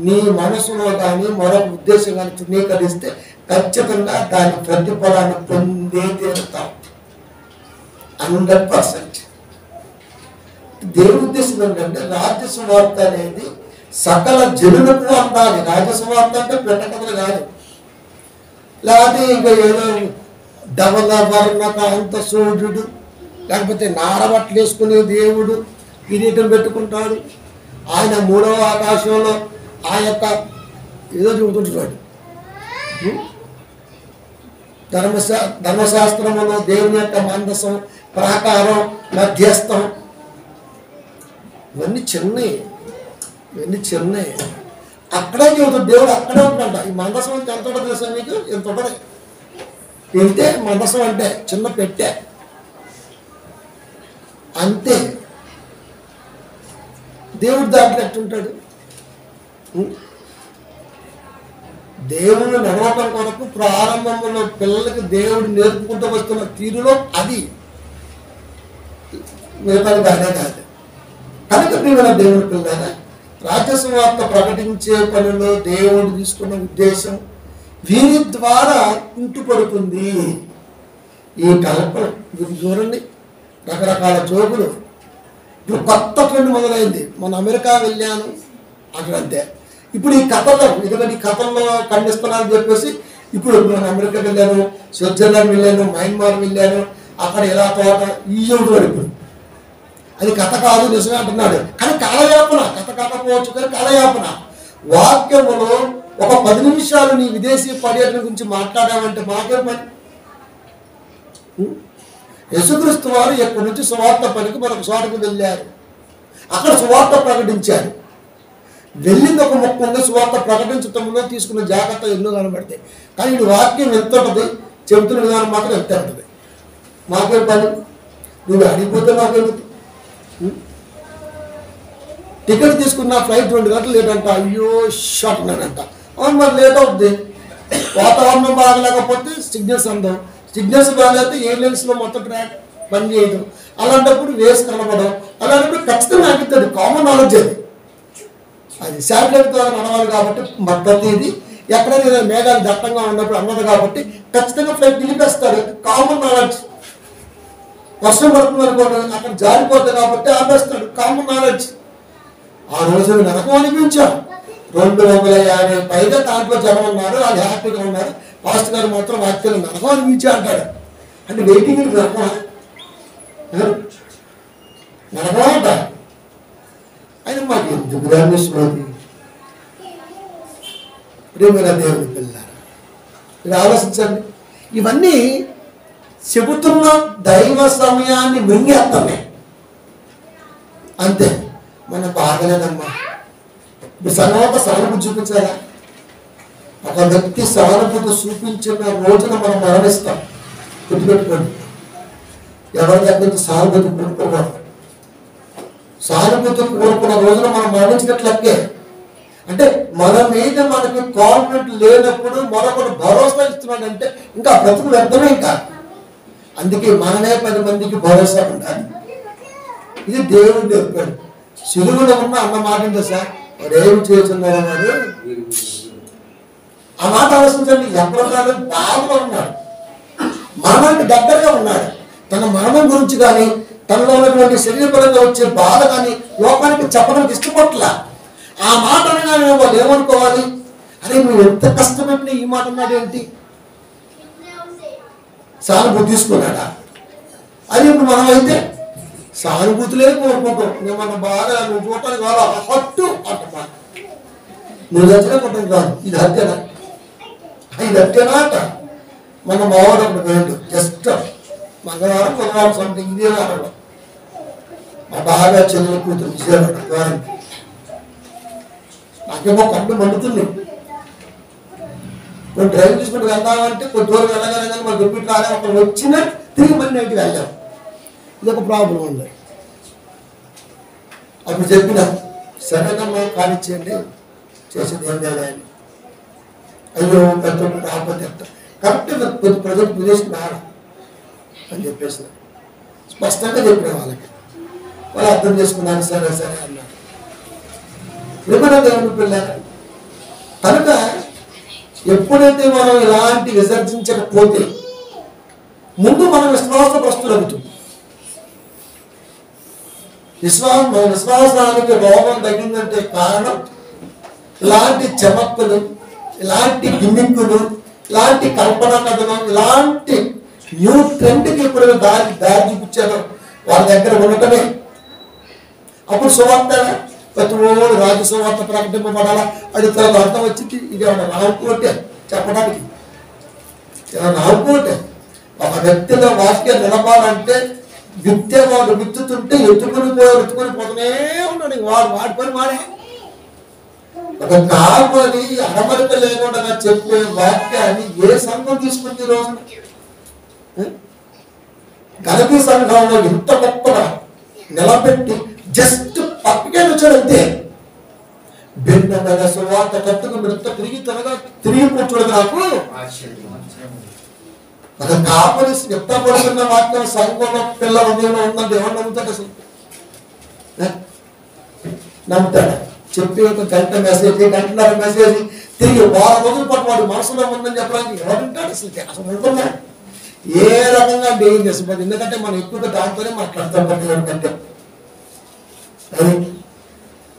నీ మనసులో కానీ మరొక ఉద్దేశం కానీ చునీకరిస్తే ఖచ్చితంగా దాని ప్రతిఫలాన్ని పొందే తీరుతాం 100%. దేవుని ఉద్దేశం ఏంటంటే రాజ్య సువార్త అనేది సకల జనులకు అందాలి. రాజ్య సువార్త అంటే పెట్టకథలు కాదు, లేకపోతే ఇంకా ఏదో డబల వర్ణక అంత సూర్యుడు, లేకపోతే నారబట్టలు వేసుకునే దేవుడు కిరీటం పెట్టుకుంటాడు, ఆయన 3వ ఆకాశంలో ఆ యొక్క ఏదో చెబుతుంటున్నాడు. ధర్మశాస్త్రంలో దేవుని యొక్క మందసం, ప్రాకారం, మధ్యస్థం, ఇవన్నీ చిన్నవి. అక్కడే చెబుతుంది దేవుడు, అక్కడే ఉంటుందంట. ఈ మందసం అంటే ఎంత ఉంటుంది తెలుసా మీకు? ఎంత ఉంటుంది? వెళ్తే మందసం అంటే చిన్న పెట్టె అంతే. దేవుడు దాంట్లో ఎట్టుంటాడు? దేవుని నడవటం కొరకు ప్రారంభంలో పిల్లలకి దేవుడు నేర్పుకుంటూ వస్తున్న తీరులో అది మిగతాది కానే కాదు. కనుక ప్రియమైన దేవుని పిల్లల రాజ్యసువార్త ప్రకటించే పనిలో దేవుడు తీసుకున్న ఉద్దేశం వీరి ద్వారా ఇంటుపడుతుంది. ఈ కల్పన వీరు చూడండి, రకరకాల జోకులు. ఇప్పుడు కొత్త ట్రెండ్ మొదలైంది. మొన్న అమెరికా వెళ్ళాను, అక్కడ అంతే. ఇప్పుడు ఈ కథలో, ఎందుకంటే ఈ కథల్లో ఖండిస్తున్నానని చెప్పేసి ఇప్పుడు నేను అమెరికా వెళ్ళాను, స్విట్జర్లాండ్ వెళ్ళాను, మయన్మార్ వెళ్ళాను, అక్కడ ఎలా తోట ఈ చెబుతున్నాడు. ఇప్పుడు అది కథ కాదు, నిజమే అంటున్నాడు. కానీ కాలయాపన, కథ కాకపోవచ్చు కానీ కాలయాపన. వాక్యములో ఒక 10 నిమిషాలు నీ విదేశీ పర్యటన గురించి మాట్లాడామంటే మాకే పని. యేసుక్రీస్తు వారు ఎక్కడి నుంచి సువార్త పనికి మరొక చోటకు వెళ్ళారు, అక్కడ సువార్త ప్రకటించారు. వెళ్ళింది ఒక మొక్క ఉంది, సువార్త ప్రకటించడంలో తీసుకున్న జాగ్రత్త ఎన్నో కనబడతాయి. కానీ ఇది వాక్యం ఎంత ఉంటుంది, చెబుతున్న విధానం మాత్రం ఎంత ఉంటుంది. మాకేం పని? నువ్వు అడిగిపోతే మాకెందుకు? టికెట్ తీసుకున్న ఫ్లైట్ 2 గంటలు లేట్ అంట. అయ్యో షార్ట్ ఉన్నాడంట. అవును, మరి లేట్ అవుతుంది. వాతావరణం బాగలేకపోతే సిగ్నల్స్ అందం, సిగ్నల్స్ బాగాలేకపోతే ఎయిర్లైన్స్లో మొత్తం ట్రాక్ పని చేయదు. అలాంటప్పుడు వేస్ట్ కనపడడం, అలాంటప్పుడు ఖచ్చితంగా అడుగుతుంది. కామన్ నాలెడ్జ్ అది శాటిలైట్ ద్వారా నడవాలి కాబట్టి ప్రతిది ఎక్కడైనా మేఘాలు దట్టంగా ఉన్నప్పుడు అన్నది కాబట్టి ఖచ్చితంగా ఫ్లైట్ నిలిపేస్తారు. Common knowledge. వర్షం పడుతుంది అనుకోండి, అక్కడ జారిపోతుంది కాబట్టి ఆపేస్తాడు. Common knowledge. ఆ రోజు నరకం అనిపించాం. 250 పైగా దాంట్లో జనం ఉన్నారు, వాళ్ళు హ్యాపీగా ఉన్నారు. పాస్టర్ గారు మాత్రం వాక్యాలు నరకం అనిపించా అంటాడు. అంటే వెయిటింగ్ నరకమా? నరకమా అంట. ఆయన మాకు ఎందుకు రామేశ్వరి ప్రేమల దేవుని పిల్లారా, మీరు ఆలోచించండి. ఇవన్నీ చెబుతున్న దైవ సమయాన్ని మింగేస్తామే అంతే. మనం బాగలేదమ్మా. ఇప్పుడు సర్వత సానుభూతి చూపించాలా? ఒక వ్యక్తి సానుభూతి చూపించిన రోజున మనం మరణిస్తాం. గుర్తుపెట్టుకోండి, ఎవరి దగ్గర నుంచి సానుభూతి కోరుకోకూడదు. సానుభూతి కోరుకున్న రోజున మనం మరణించినట్లకే. అంటే మన మీద మనకి కాన్ఫిడెంట్ లేనప్పుడు మరొకరు భరోసా ఇస్తున్నాడంటే ఇంకా బ్రతుకు వ్యర్థమే. ఇంకా అందుకే మనమే 10 మందికి భరోసా ఉండాలి. ఇది దేవుడు నేర్పాడు. సిలువలో ఉన్న అన్న మాట ఏంటో సార్, వారేమి చేస్తున్నారు వారు, ఆ మాట ఆలోచించండి. ఎప్పుడున్నాడు? బాధలో ఉన్నాడు, మరణానికి దగ్గరగా ఉన్నాడు. తన మరణం గురించి కానీ తనలో ఉన్నటువంటి శరీరపరంగా వచ్చే బాధ కానీ లోకానికి చెప్పడానికి ఇష్టపట్ల. ఆ మాట అనగానే వాళ్ళు ఏమనుకోవాలి? అరే నువ్వు ఎంత కష్టపడినా ఈ మాట అన్నాడు ఏంటి? సానుభూతి తీసుకున్నాడా? అది ఇప్పుడు మనం అయితే సానుభూతులే కోరుకుంటాం. మన బాగా నువ్వు చూడటానికి కాదు, హట్టు అంట. నువ్వు చచ్చినా కొట్టడానికి కాదు, ఇది హత్యనా? ఇది హత్యనా అంట. మన మావాడు ఒకటి వేయండు, జస్ట్ మంగళవారం సంథింగ్ ఇదే వారంలో మా బాగా చెల్లెల కూతురు విజయవాడ ద్వారం. నాకేమో కళ్ళు మండుతుంది. మేము డ్రైవ్ తీసుకుంటూ వెళ్దామంటే కొద్ది దూరం వెళ్ళగానే కానీ మాకు రిపీట్ రాలే. ఒకరు వచ్చినా తిరిగి మళ్ళీ నైట్కి వెళ్ళాం. ఇదొక ప్రాబ్లం ఉంది. అప్పుడు చెప్పిన సరేనమ్మా కానిచ్చేయండి, చేసేది ఏం లేదా అని. అయ్యో పెద్ద రాకపోతే కరెక్ట్గా కొద్ది ప్రజలు విదేశం అని చెప్పేసి స్పష్టంగా చెప్పిన వాళ్ళకి. వాళ్ళు అర్థం చేసుకున్నారు, సరే సరే అన్నారు. ప్రేమల దేవుని పిల్లలు కనుక ఎప్పుడైతే మనం ఇలాంటి విసర్జించకపోతే ముందు మన విశ్వాసగ్రస్తులు అవుతుంది. మన విశ్వాసానికి రోగం తగ్గిందంటే కారణం ఇలాంటి చమక్కులు, ఇలాంటి గిమ్మిక్కులు, ఇలాంటి కల్పన కథలు, ఇలాంటి న్యూ ట్రెండ్కి ఎప్పుడైనా దారి చూపించారో వాళ్ళ దగ్గర ఉండటమే. అప్పుడు సువార్త ప్రతి ఓడు రాజు సువార్త ప్రకటింపబడాలా, అది తర్వాత అర్థం వచ్చింది. ఇది ఏమన్నా నావుకోటే చెప్పడానికి, నావుకోటే. ఒక వ్యక్తిలో వాక్యం నిలబాలంటే విద్య వాడు విత్తుతుంటే ఎత్తుకొని పోతూనే ఉన్నాడు. వాడి పని వాడే. ఒక కాపని అడమరిక లేకుండా చెప్పే వాక్యాన్ని ఏ సంఘం తీసుకుంది రోజు? గలతీ సంఘంలో ఇంత గొప్పగా నిలబెట్టి జస్ట్ పక్కకే వచ్చాడంతే. భిన్నమైన సువార్త కట్టుకుని తిరిగి కూర్చోడు. నాకు ఒక కాపని ఎత్తపడుతున్న వాక్యం సంఘంలో పిల్లల హృదయంలో ఉందంటే ఎవరు నమ్ముతాడు? అసలు నమ్ముతాడు? చెప్పి ఒక గంటన్నర మెసేజ్ తిరిగి 6 రోజుల పాటు వాడు మనసులో ఉందని చెప్పడానికి ఎవరుంటాడు? అసలు ఉంటున్నాడు. ఏ రకంగా డేంజ్ చేస్తుంది. ఎందుకంటే మనం ఎక్కువగా దాంతోనే మాట్లాడతాం కంటే.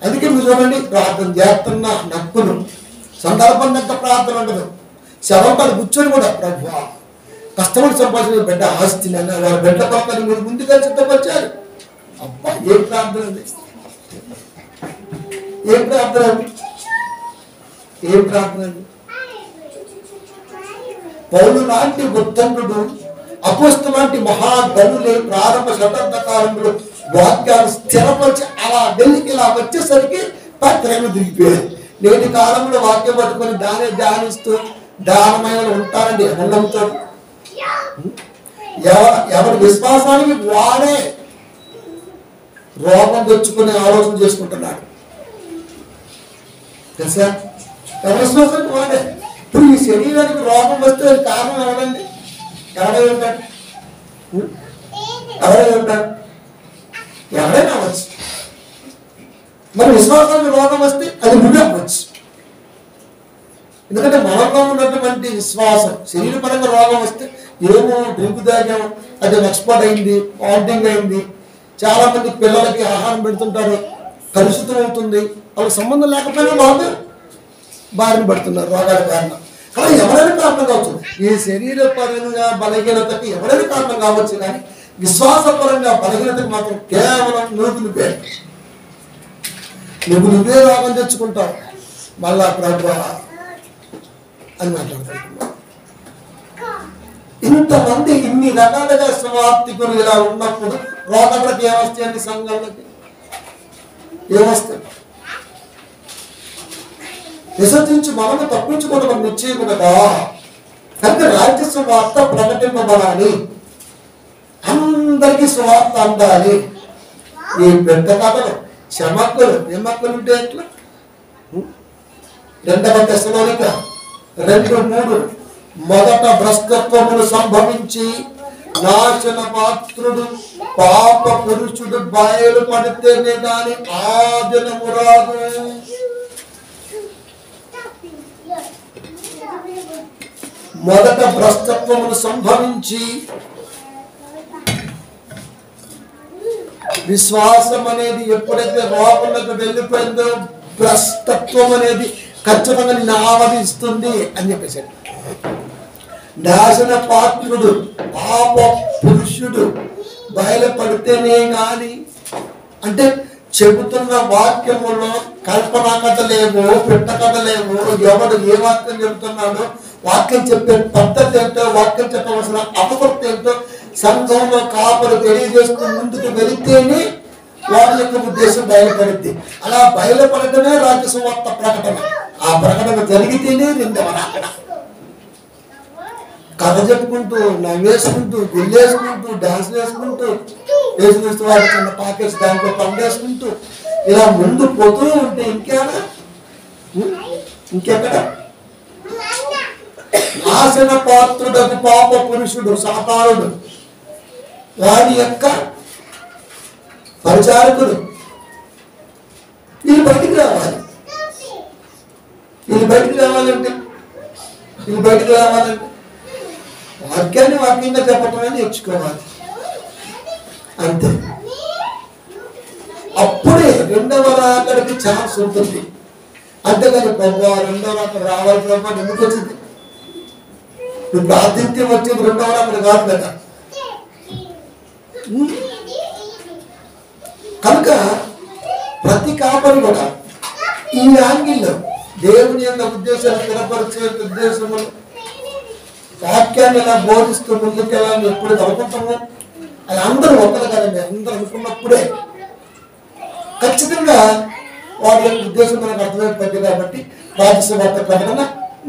అందుకే మీరు చూడండి, ప్రార్థన చేస్తున్న నక్కులు సందర్భం తగ్గ ప్రార్థన ఉండదు. శవంతో కూర్చొని కూడా ప్రభు కష్టపడి సంపాదించిన బిడ్డ ఆస్తి వాళ్ళ బిడ్డ పక్కన మీరు ముందుగా సిద్ధపరిచారు. అబ్బా ఏం ప్రార్థన అండి, ఏం ప్రార్థన అండి, ఏం ప్రార్థన అండి. పౌలు లాంటి ఉత్తంకుడు, అపోస్తలు లాంటి మహాగనులే ప్రారంభ శతాబ్ద కాలంలో వాక్యాలు స్థిరపరిచి అలా వెళ్ళి ఇలా వచ్చేసరికి పత్రమే దిగిపోయారు. నేటి కాలంలో వాక్యం పట్టుకొని దానే ధ్యానిస్తూ దానమైన ఉంటారండి. ఎవరు నమ్ముతాడు? ఎవరి విశ్వాసానికి వాడే రోగం తెచ్చుకునే ఆలోచన చేసుకుంటున్నాడు. తెలుసా? ఎవరి విశ్వాసానికి వాడే. ఇప్పుడు ఈ శరీరానికి రోగం వస్తే కారణం ఎవరండి? ఎవరైనా ఉంటాడు? ఎవరైనా ఉంటాడు? ఎవరైనా అవ్వచ్చు. మరి విశ్వాసానికి రోగం వస్తే అది నువ్వే అవ్వచ్చు. ఎందుకంటే మనలో ఉన్నటువంటి విశ్వాసం శరీరపరంగా రోగం వస్తే ఏమో డ్రింక్ తాగాము, అది ఎక్స్పర్ట్ అయింది, వామిటింగ్ అయింది. చాలా మంది పిల్లలకి ఆహారం పెడుతుంటారు, కలుషితం అవుతుంది. వాళ్ళకి సంబంధం లేకపోయినా వాళ్ళు బారిన పడుతున్నారు రోగాల కారణం. కానీ ఎవరైనా కారణం కావచ్చు. ఈ శరీరపరంగా బలహీనతకి ఎవరైనా కారణం కావచ్చు, కానీ విశ్వాసపరంగా బలహీనతకు మాత్రం కేవలం నువ్వే రోగం తెచ్చుకుంటావు. మళ్ళా ప్రభు అని మాట్లాడుతున్నావు. ఇంతమంది ఇన్ని రకాలుగా సువార్థికులు ఇలా ఉన్నప్పుడు రోగాలకు ఏమొస్తాయండి? సంఘాలకి ఏమొస్తాయి? విసర్జించి మనము తప్పించుకోవడం నిశ్చయం కదా. కనుక రాజ్య సువార్త ప్రకటింపబడాలి, అందరికీ సువార్త అందాలి. ఈ పెద్ద కథలు క్షమక్కులు ఏమక్కులు ఉంటే ఎట్లా? 2వ తెస్సలోనిక 2:3 మొదట భ్రష్టత్వములు సంభవించి నాశన పాత్రుడు పాప పురుషుడు బయలు పడితేనే దాని ఆ దినము రాదు. మొదట భ్రష్టత్వములు సంభవించి విశ్వాసం అనేది ఎప్పుడైతే లోపలకు వెళ్ళిపోయిందో భ్రష్టత్వం అనేది ఖచ్చితంగా నిన్ను ఆవరిస్తుంది అని చెప్పేశాడు. నాశన పాత్రుడు పాప పురుషుడు బయలుపడితేనే కానీ, అంటే చెబుతున్న వాక్యములో కల్పనా కథ లేవు, పెట్ట కథ లేవు. ఎవడు ఏ వాక్యం చెబుతున్నాడో, వాక్యం చెప్పే పద్ధతి ఏంటో, వాక్యం చెప్పవలసిన అవసరం ఏంటో సంఘంలో కాపలు తెలియజేస్తూ ముందుకు వెళితేనే వారి యొక్క ఉద్దేశం బయలుపడింది. అలా బయలుపడటమే రాజ్య సువార్త ప్రకటన. ఆ ప్రకటన జరిగితేనే 2వ రాకడ. కథ చెప్పుకుంటూ, నవ్వేసుకుంటూ, గుళ్ళేసుకుంటూ, డాన్స్ వేసుకుంటూ, వేసుకొస్తూ వారి చిన్న పాకెట్స్ దాంట్లో పండేసుకుంటూ ఇలా ముందు పోతూ ఉంటే ఇంకెక్కడ? నాశన పాత్రుడకు పాప పురుషుడు సాతానుడు వారి యొక్క పరిచారకుడు వీళ్ళు బయటికి రావాలి. వీళ్ళు బయటికి రావాలంటే వాక్యాన్ని వాక్యంగా చెప్పటమే నేర్చుకోవాలి, అంతే. అప్పుడే 2వ రాకడికి ఛాన్స్ ఉంటుంది. అంతేగాని ప్రభు 2వ రాకడ రావాలి ప్రభు ఎందుకు వచ్చింది? నువ్వు ప్రార్థించే వచ్చేది 2వ రాకడ కాదు కదా. కనుక ప్రతి కాపరి కూడా ఈ యాంగిల్లో దేవుని యొక్క ఉద్దేశాలు స్థిరపరిచే ఉద్దేశము, వాక్యాన్ని ఎలా బోధిస్తూ ముందుకెళ్ళాలని ఎప్పుడు అనుకుంటాము. అది అందరూ ఒక్కరు కదండి. అందరూ అనుకున్నప్పుడే ఖచ్చితంగా వారి యొక్క ఉద్దేశం మనకు అర్థమైపోయింది. కాబట్టి రాజ్య వార్త ప్రకటన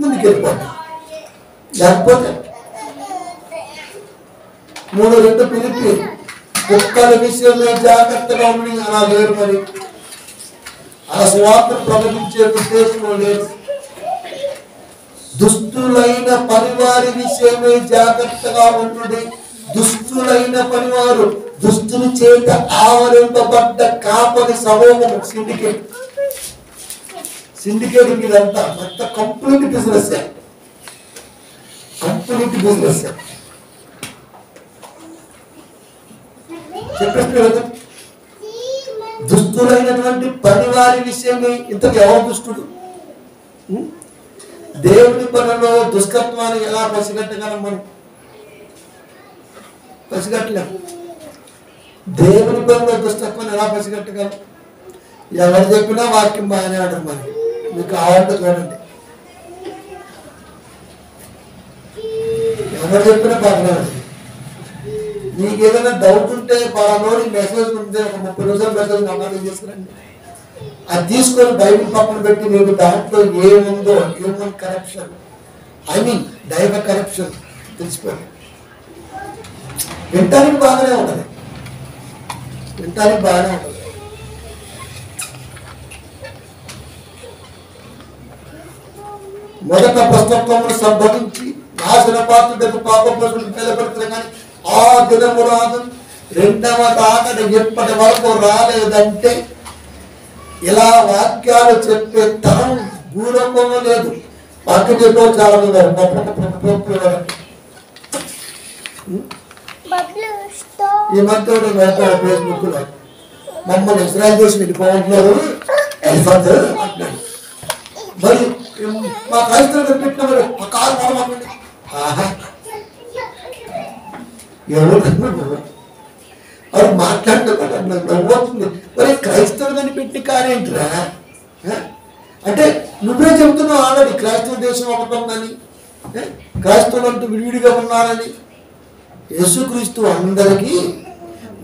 ముందుకెళ్ళిపోతుంది. లేకపోతే 3:2 పిలిపి కుక్కల విషయంలో జాగ్రత్తగా ఉండి అలా లేరు. మరి ఆ సువార్త ప్రకటించే ఉద్దేశంలో లేదు. దుస్తులైన పనివారి విషయమే జాగ్రత్తగా ఉండు. దుస్తులైన పనివారు, దుస్తులు చేత ఆవరింపబడ్డ కాపరి సమూహము, సిండికేటింగ్ ఇదంతా మొత్తం కంప్లీట్ బిజినెస్. చెప్పేసి దుస్తులైనటువంటి పనివారి విషయమే. ఇంతకు ఎవరు దుష్టుడు? దేవుని పనిలో దుష్టత్వాన్ని ఎలా పసిగట్టగలం? మనం పసిగట్టలేం. దేవుని పనిలో దుష్టత్వాన్ని ఎలా పసిగట్టగలం? ఎవరు చెప్పినా వాక్యం బాగానే ఆడరు. మరి మీకు కావాలంటే చూడండి, ఎవరు చెప్పినా బాగానే ఆడరు. మీకు ఏదైనా డౌట్ ఉంటే పలానోడి మెసేజ్ ఉంటే ఒక 30 నిమిషాల మెసేజ్ నమ్మకం చేసుకురండి. అది తీసుకొని బైబిల్ పక్కన పెట్టి మీకు దాంట్లో ఏముందో హ్యూమన్ కరప్షన్, దైవ కరప్షన్ తెలిసిపోయింది. వింటానికి బాగానే ఉంటుంది. మొదట భ్రష్టత్వములు సంభవించి నాశన పాత్రుడకు పాప పురుషుడు నిలబెడుతుంది. కానీ ఆ దినము రాదు. 2వ రాకడ ఎప్పటి వరకు రాలేదంటే ఇలా వాక్యాలు చెప్పే తరం భూలోకంలో లేదు. వాక్యం చెప్పే చాలా మంది ఈ మధ్య ఫేస్బుక్ లో మమ్మల్ని ఇజ్రాయెల్ దేశం వెళ్ళిపోతున్నారు వెళ్ళిపోతారు అంటున్నాడు. మరి మా క్రైస్తవులు కనిపెట్టిన మరి ఆ కారు మాట్లాడండి. ఆహా ఎవరు వాడు మాట్లాడుతున్నమాట నవ్వుతుంది. మరి క్రైస్తవులు కనిపెట్టిన కారు ఏంటిరా అంటే నువ్వే చెబుతున్నావు ఆల్రెడీ క్రైస్తవ దేశం ఒకటి ఉందని, క్రైస్తవులు అంటూ విడివిడిగా ఉన్నారని. యేసుక్రీస్తు అందరికీ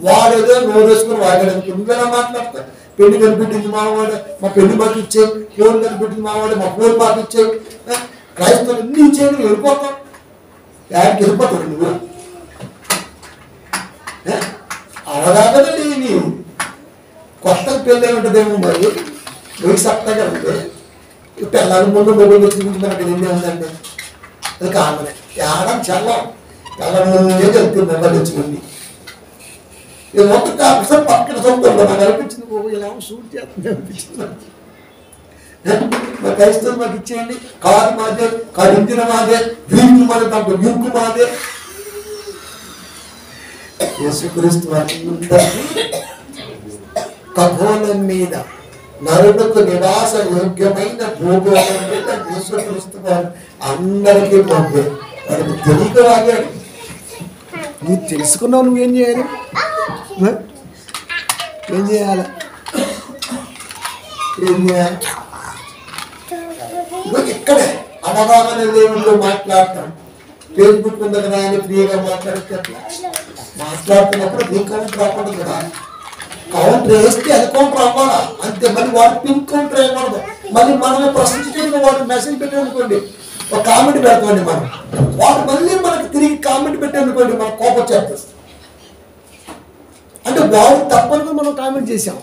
వాడేదో నోరేసుకుని వాడడానికి నువ్వెలా మాట్లాడతావు? పెళ్లి కనిపెట్టింది మావాడు, మా పెళ్లి మాకు ఇచ్చే, ఫోన్ కనిపెట్టింది మావాడు, మా ఫోన్ మాకు ఇచ్చే. క్రైస్తవులు ఎన్ని ఇచ్చేది నువ్వు వెళ్ళిపోతావు, యాడికి వెళ్ళిపోతావు నువ్వు? అవగాహనండి నీవు కొత్తగా పెళ్ళి ఉంటుందేమో మరి నువ్వు సప్తగా ఉంటే పిల్లల ముందు మొబైల్ వచ్చి మనకి నిన్నే ఉందండి. అది కామనే ఆడడం చల్లం పిల్లల ముందే వెళ్తే మొబైల్ వచ్చింది. ఇది మొత్తం కాకపోతే పక్కన సొంతంలో నాకు అనిపించింది ఇలా షూట్ చేస్తుంది అనిపించింది. మా క్రైస్తవులు మాకు ఇచ్చేయండి, కారు మాదే, కారు ఇంజిన్ మాదే, వీళ్ళు మాదే, దాంట్లో యూకు మాదే. యేసుక్రీస్తు ఖగోళం మీద నరులకు నివాస యోగ్యమైన భూగోళం మీద యేసుక్రీస్తు వారు అందరికీ పంపే వాడికి తెలియక వాగాడు. నువ్వు తెలుసుకున్నావు, నువ్వేం చేయాలి? ఏం చేయాలి? ఇక్కడే అవగాహన దేవుళ్ళు మాట్లాడతాం. ఫేస్బుక్ ఉంది కదా అని ఫ్రీగా మాట్లాడితే మాట్లాడుతున్నప్పుడు నీ కౌంటర్ రాకూడదు కదా. కౌంటర్ వేస్తే అది కౌంటర్ అవ్వాలా అంతే. మళ్ళీ వాడు పింక్ కౌంటర్ అయ్యకూడదు. మళ్ళీ మనమే ప్రశ్నించడానికి వాడు మెసేజ్ పెట్టామనుకోండి, ఒక కామెంట్ పెడతామండి మనం, వాడు మళ్ళీ మనకి తిరిగి కామెంట్ పెట్టామనుకోండి మన కోపం చేస్తుంది. అంటే వాడు తప్పనుకుని మనం కామెంట్ చేసాం,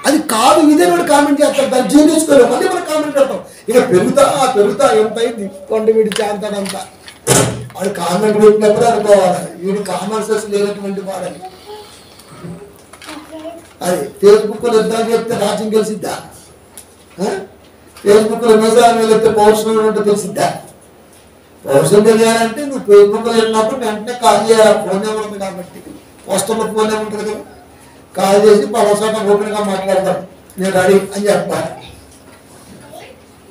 అది కాదు ఇదే వాడు కామెంట్ చేస్తాడు, దాన్ని జీర్ణించుకోలేము, మళ్ళీ మనం కామెంట్ పెడతాం. ఇక పెరుగుతా ఎంత అయింది కొండ వీడి చేంతాడంతా. వాడు కామెంట్ పెట్టినప్పుడు అనుకోవాలి వీడు కామన్ సెన్స్ లేనటువంటి వాడని. అది ఫేస్బుక్లో ఇద్దరు చెప్తే రాజ్యం గెలిచిద్దా? ఫేస్బుక్లో నిజాలు వెళ్తే పౌరుషం ఉంటే తెలిసిద్దా? పౌరుషం తెలియాలంటే నువ్వు ఫేస్బుక్లో వెళ్ళినప్పుడు వెంటనే కాల్ చేయాలి. ఫోన్ నెంబర్ ఉంది కాబట్టి, పోస్టర్లో ఫోన్ నెంబర్ ఉంటుంది కదా, కాల్ చేసి పరోసాట ఓపెన్గా మాట్లాడతాం, నేను రెడీ అని చెప్పాలి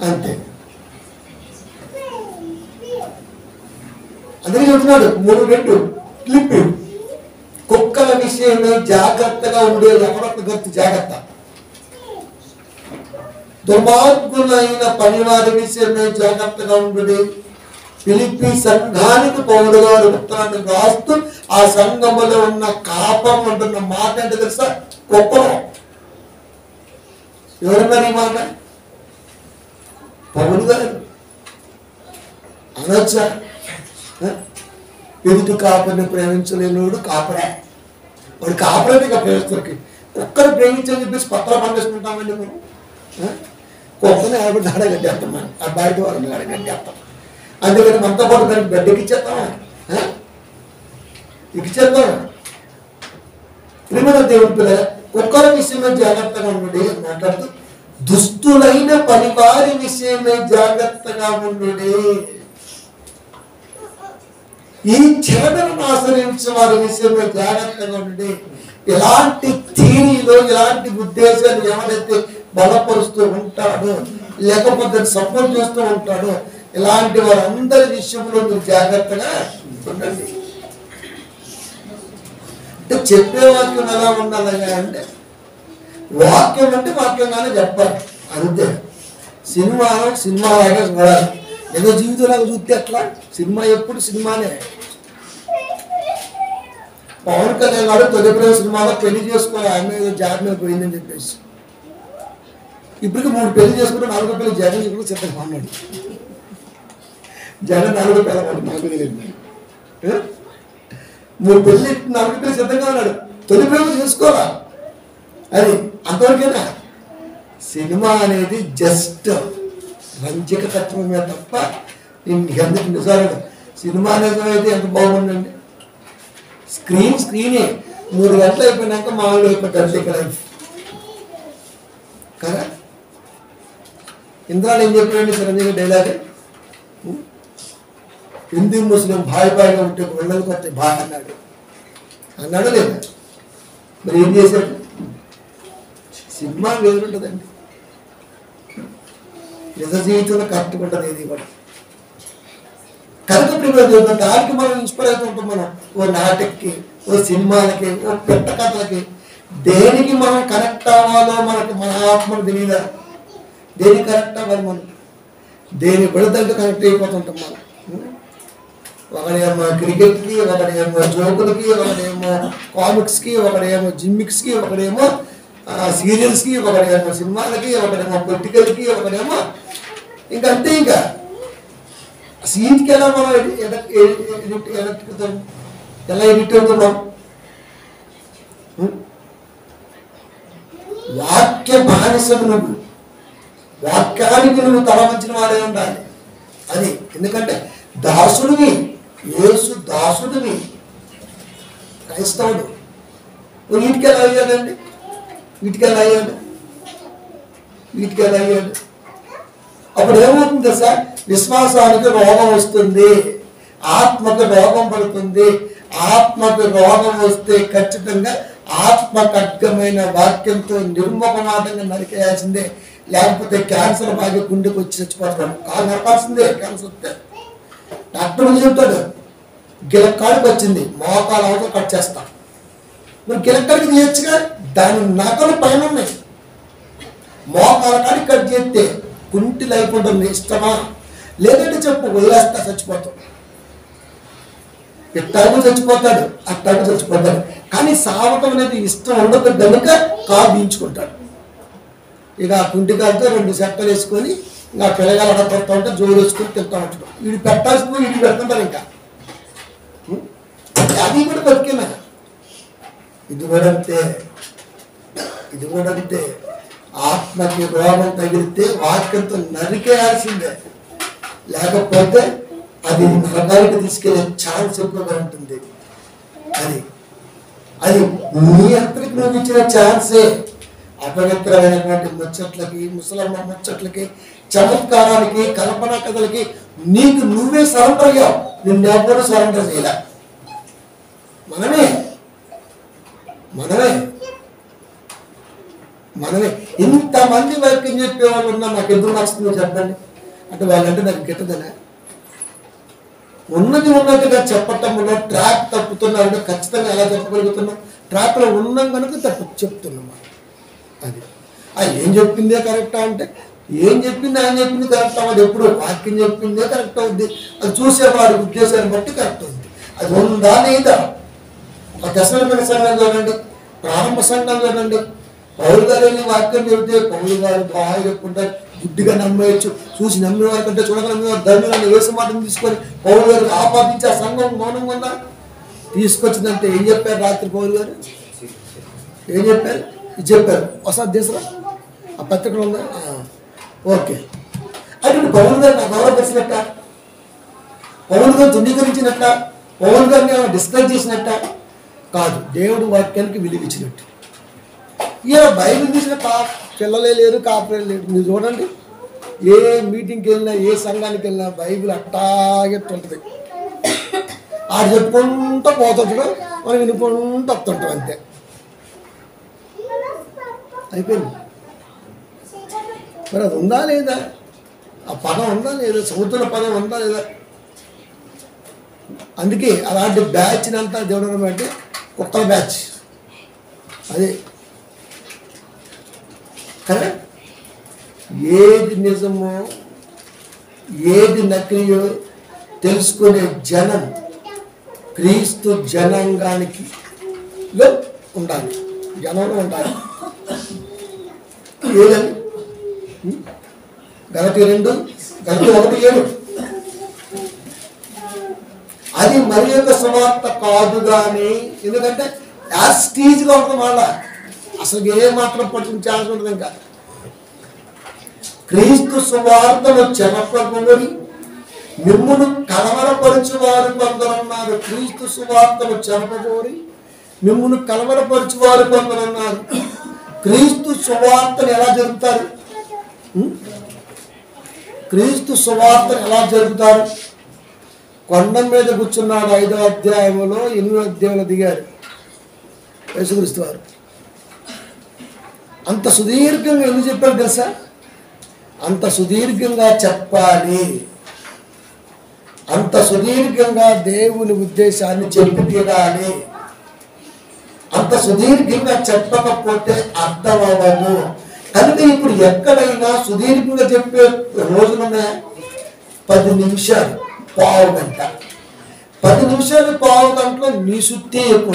అంతే. అందుకే చెప్తున్నాడు 3:2 క్లిప్, కుక్కల విషయమే జాగ్రత్తగా ఉండే ఎవరొక జాగ్రత్త, దుర్మార్గులైన పనివారి విషయమే జాగ్రత్తగా ఉండే. ఫిలిప్పీ సంఘానికి పౌలు గారు ఉత్తరాన్ని రాస్తూ ఆ సంఘములో ఉన్న కాపం అంటున్న మాట అంటే తెలుసా? కుక్కలు. ఎవరన్నారు ఈ మాట? పౌలు గారు అనొచ్చా? ఎదుటి కాపరిని ప్రేమించలేనుడు కాపరే. వాడు కాపరేది ఇక ప్రేమిస్తులకి. కుక్కను ప్రేమించని చెప్పేసి పత్ర పండిస్తుంటామండి మనం. కుక్కని ఆవిడ దాడ గడ్డేస్తాం, మనం ఆ బయట వాళ్ళని దాడ గడ్డేస్తాం. అందుకని మనతో పాటు దానికి గడ్డెక్కిచ్చేస్తామా? ఎక్కిచ్చేద్దాం. ప్రేమ దేవుడి పిల్ల కుక్కల విషయమే జాగ్రత్తగా ఉండు మాట్లాడుతూ, దుస్తులైన పనివారి విషయమే జాగ్రత్తగా ఉండు. ఈ చెరటను ఆశ్రయించే వారి విషయంలో జాగ్రత్తగా ఉండి, ఇలాంటి థీరీలో ఇలాంటి ఉద్దేశాలు ఎవరైతే బలపరుస్తూ ఉంటాడో లేకపోతే సపోర్ట్ చేస్తూ ఉంటాడో ఇలాంటి వారందరి విషయంలో మీరు జాగ్రత్తగా ఉండండి. అంటే చెప్పే వాక్యం ఎలా ఉండాలి అంటే, వాక్యం అంటే వాక్యంగానే చెప్పాలి అంతే. సినిమాలాగా చూడాలి, ఏదో జీవితంలాగా చూస్తే ఎట్లా? సినిమా ఎప్పుడు సినిమానే. పవన్ కళ్యాణ్ గారు తొలి ప్రేమ సినిమాలో పెళ్లి చేసుకోవాలి, ఆమె ఏదో జాబ్ మీద పోయిందని చెప్పేసి ఇప్పటికి 3 పెళ్లి చేసుకుంటే 4వ పెళ్లి జగన్ ఇప్పుడు సిద్ధంగా ఉన్నాడు. జగన్ 4వ పిల్లవాడు నాకు తెలియదు. 3 పెళ్లి 4వ పెళ్లి సిద్ధంగా ఉన్నాడు. తొలి ప్రేమ చేసుకోవాలా, అది అంతవరకేనా? సినిమా అనేది జస్ట్ రంజక తత్వమే తప్ప ఎందుకు నిజాలు. సినిమా నిజమైతే ఎంత బాగుందండి. స్క్రీనే 3 గంటలు అయిపోయినాక మామూలు అయిపోతారు ఇక్కడ కదా. ఇంద్రాలు ఏం చెప్పాడండి చిరంజీవి డైలాగ్? హిందూ ముస్లిం బాయిగా ఉంటే వెళ్ళకి వస్తే బాగా అన్నాడు లేదా? మరి ఏం చేశాడు? సినిమా వేరుంటుందండి, నిజ జీవితంలో కరెక్ట్గా ఉంటుంది ఏది కూడా. కనుక ఇప్పుడు దానికి మనం ఇన్స్పైర్ అవుతూ ఉంటాం. మనం ఓ నాటక్కి, ఓ సినిమాలకి, ఓ పెట్ట కథలకి, దేనికి మనం కనెక్ట్ అవ్వాలో మనకి మన ఆత్మకు తెలియదా? దేనికి కనెక్ట్ అవ్వాలి మనం? దేని పడితే కనెక్ట్ అయిపోతుంటాం మనం. ఒకడేమో క్రికెట్కి, ఒకడేమో జోకులకి, ఒకడేమో కామిక్స్కి, ఒకడేమో జిమ్మిక్స్కి, ఒకడేమో సీరియల్స్కి, ఒకడేమో సినిమాలకి, ఒకడేమో పొలిటికల్కి, ఒకడేమో ఇంకా అంతే. ఇంకా సీట్కి ఎలా మనం ఎలా ఎడిట్ అవుతున్నాం? వాక్య బానిసకు నువ్వు, వాక్యానికి నువ్వు తల వంచిన వాడే ఉండాలి. అది ఎందుకంటే దాసుడివి, యేసు దాసుడివి, క్రైస్తవుడు. వీటికి ఎలా అయ్యాడండి? వీటికి ఎలా అయ్యాడు? వీటికి ఎలా అయ్యాడు? అప్పుడు ఏమవుతుంది సార్? విశ్వాసానికి రోగం వస్తుంది, ఆత్మకు రోగం పడుతుంది. ఆత్మకు రోగం వస్తే ఖచ్చితంగా ఆత్మ ఖడ్గమైన వాక్యంతో నిర్ముఖమాటంగా నరికేయాల్సిందే. లేకపోతే క్యాన్సర్ బాగా గుండెకి వచ్చి చచ్చిపోతాడు. కాలు నరకాల్సిందే క్యాన్సర్ వస్తే. డాక్టర్ చెప్తాడు, గిలక్కాడికి వచ్చింది, మోకాలు అవతల కట్ చేస్తాం. మరి గిలక్కాడికి తీయచ్చుగా, దాని నకలు పైన ఉన్నాయి. మోకాల కాడికి కట్ చేస్తే కుంటి లైఫ్ ఉంటుంది. ఇష్టమా? లేదంటే చెప్పు, వదిలేస్తా, చచ్చిపోతాడు. ఇట్టాగు చచ్చిపోతాడు, అట్టాగు చచ్చిపోతాడు. కానీ సావటం అనేది ఇష్టం ఉండదు కనుక కాలు తీయించుకుంటాడు. ఇక ఆ కుంటికాలతో 2 సెట్టలు వేసుకొని ఇంకా పిల్లగాలు అడగొడతా ఉంటే జోరు వేసుకొని తింటా ఉంటాడు. వీడు పెట్టాల్సింది వీడికి పెడుతుంటారు. ఇంకా అది కూడా బతికేనా? ఇది కూడా అంతే, ఇది కూడా అంతే. ఆత్మకి రోగం తగిలితే వాక్యంతో నరికేయాల్సిందే, లేకపోతే అది నరకానికి తీసుకెళ్లే ఛాన్స్ ఎక్కువగా ఉంటుంది. అది అది నీ అంతరికి నువ్వు ఇచ్చిన ఛాన్సే. అపవిత్రమైనటువంటి ముచ్చట్లకి, ముసలమ్మ ముచ్చట్లకి, చమత్కారానికి, కల్పన కథలకి నీకు నువ్వే సరెండర్ అయ్యావు. నిన్నెవ్వరూ సరెండర్ చేయలే. మనమే మనమే మనమే ఇంతమంది వాక్యం చెప్పేవాళ్ళు ఉన్నా నాకు ఎందుకు నచ్చుతుందో చెప్పండి. అంటే వాళ్ళంటే నాకు గిట్టదనే. ఉన్నది ఉన్నట్టుగా చెప్పటంలో ట్రాక్ తప్పుతున్నారంటే ఖచ్చితంగా ఎలా చెప్పగలుగుతున్నాం? ట్రాక్లో ఉన్నాం కనుక చెప్తున్నాం. అది ఏం చెప్పిందే కరెక్టా అంటే, ఏం చెప్పింది ఆయన చెప్పింది కరెక్ట్ అవ్వదు. ఎప్పుడు వాక్యం చెప్పిందే కరెక్ట్ అవుద్ది. అది చూసేవాడి ఉద్దేశాన్ని బట్టి కరెక్ట్ అవుద్ది. అది ఉందా లేదా? ఒక దశరథ సంఘం చూడండి, ప్రారంభ సంఘం చూడండి. పౌలు గారు వెళ్ళి వాక్యం చెబితే పౌలు గారు బాగా చెప్పుకుంటారు, గుడ్డిగా నమ్మేయచ్చు. చూసి నమ్మేవారి కంటే చూడక నమ్మేవారు ధర్మీలను వేసు మాటను తీసుకొని పౌలు గారికి ఆపాదించి ఆ సంఘం మౌనంగా ఉన్నా. తీసుకొచ్చిందంటే ఏం చెప్పారు? రాత్రి పౌలు గారు ఏం చెప్పారు? ఇది చెప్పారు. ఒకసారి దేశరా ఆ పత్రికలు ఉందా? ఓకే. అంటే పౌలు గారు నాకు గౌరవపరిచినట్ట, పౌలు గారు ధృవీకరించినట్ట, పౌలు గారిని డిస్కరేజ్ చేసినట్ట కాదు. దేవుడు వాక్యానికి విలువ ఇచ్చినట్టు. ఈయన బైబిల్ తీసిన పిల్లలే లేరు, కాపులే లేరు. మీరు చూడండి, ఏ మీటింగ్కి వెళ్ళినా, ఏ సంఘానికి వెళ్ళినా బైబిల్ అట్టాగే ఉంటుంది. ఆడు చెప్పుకుంటూ పోతుంటాడు, మనం వినుకుంటూ వస్తుంటాం. అంతే, అయిపోయింది. మరి అది ఉందా లేదా? ఆ పదం ఉందా లేదా? సముద్ర పదం ఉందా లేదా? అందుకే అలాంటి బ్యాచ్ని అంతా దేవుడు అంటే కుక్కల బ్యాచ్. అదే కదా. ఏది నిజమో ఏది నకిలీయో తెలుసుకునే జనం క్రీస్తు జనాంగానికి ఉండాలి, జనంలో ఉండాలి. ఏదండి? గలతీ 2:1-7 అది మరి యొక్క సువార్త కాదు. కానీ ఎందుకంటే యాస్టీజ్గా ఉంటుంది. మళ్ళా అసలు ఏ మాత్రం పట్టించాల్సి ఉంటుంది. ఇంకా క్రీస్తు సువార్తను చెరపగొని మిమ్మును కలవరపరచువారు కొందరున్నారు. క్రీస్తు సువార్తను చెరపగోరి మిమ్మును కలవరపరచువారు కొందరున్నారు. క్రీస్తు సువార్తను ఎలా జరుపుతారు? క్రీస్తు సువార్తను ఎలా జరుపుతారు? కొండ మీద కూర్చున్నాడు. 5వ అధ్యాయంలో 8వ అధ్యాయంలో దిగారు యేసుక్రీస్తు వారు. అంత సుదీర్ఘంగా ఎందుకు చెప్పారు తెలుసా? అంత సుదీర్ఘంగా చెప్పాలి, అంత సుదీర్ఘంగా దేవుని ఉద్దేశాన్ని చెప్పి తీరాలి. అంత సుదీర్ఘంగా చెప్పకపోతే అర్థం అవ్వదు. కనుక ఇప్పుడు ఎక్కడైనా సుదీర్ఘంగా చెప్పే రోజులున్నాయా? 10 నిమిషాలు, పావు గంట. 10 నిమిషాలు, పావు గంటలో నీ సుత్తే ఎక్కువ.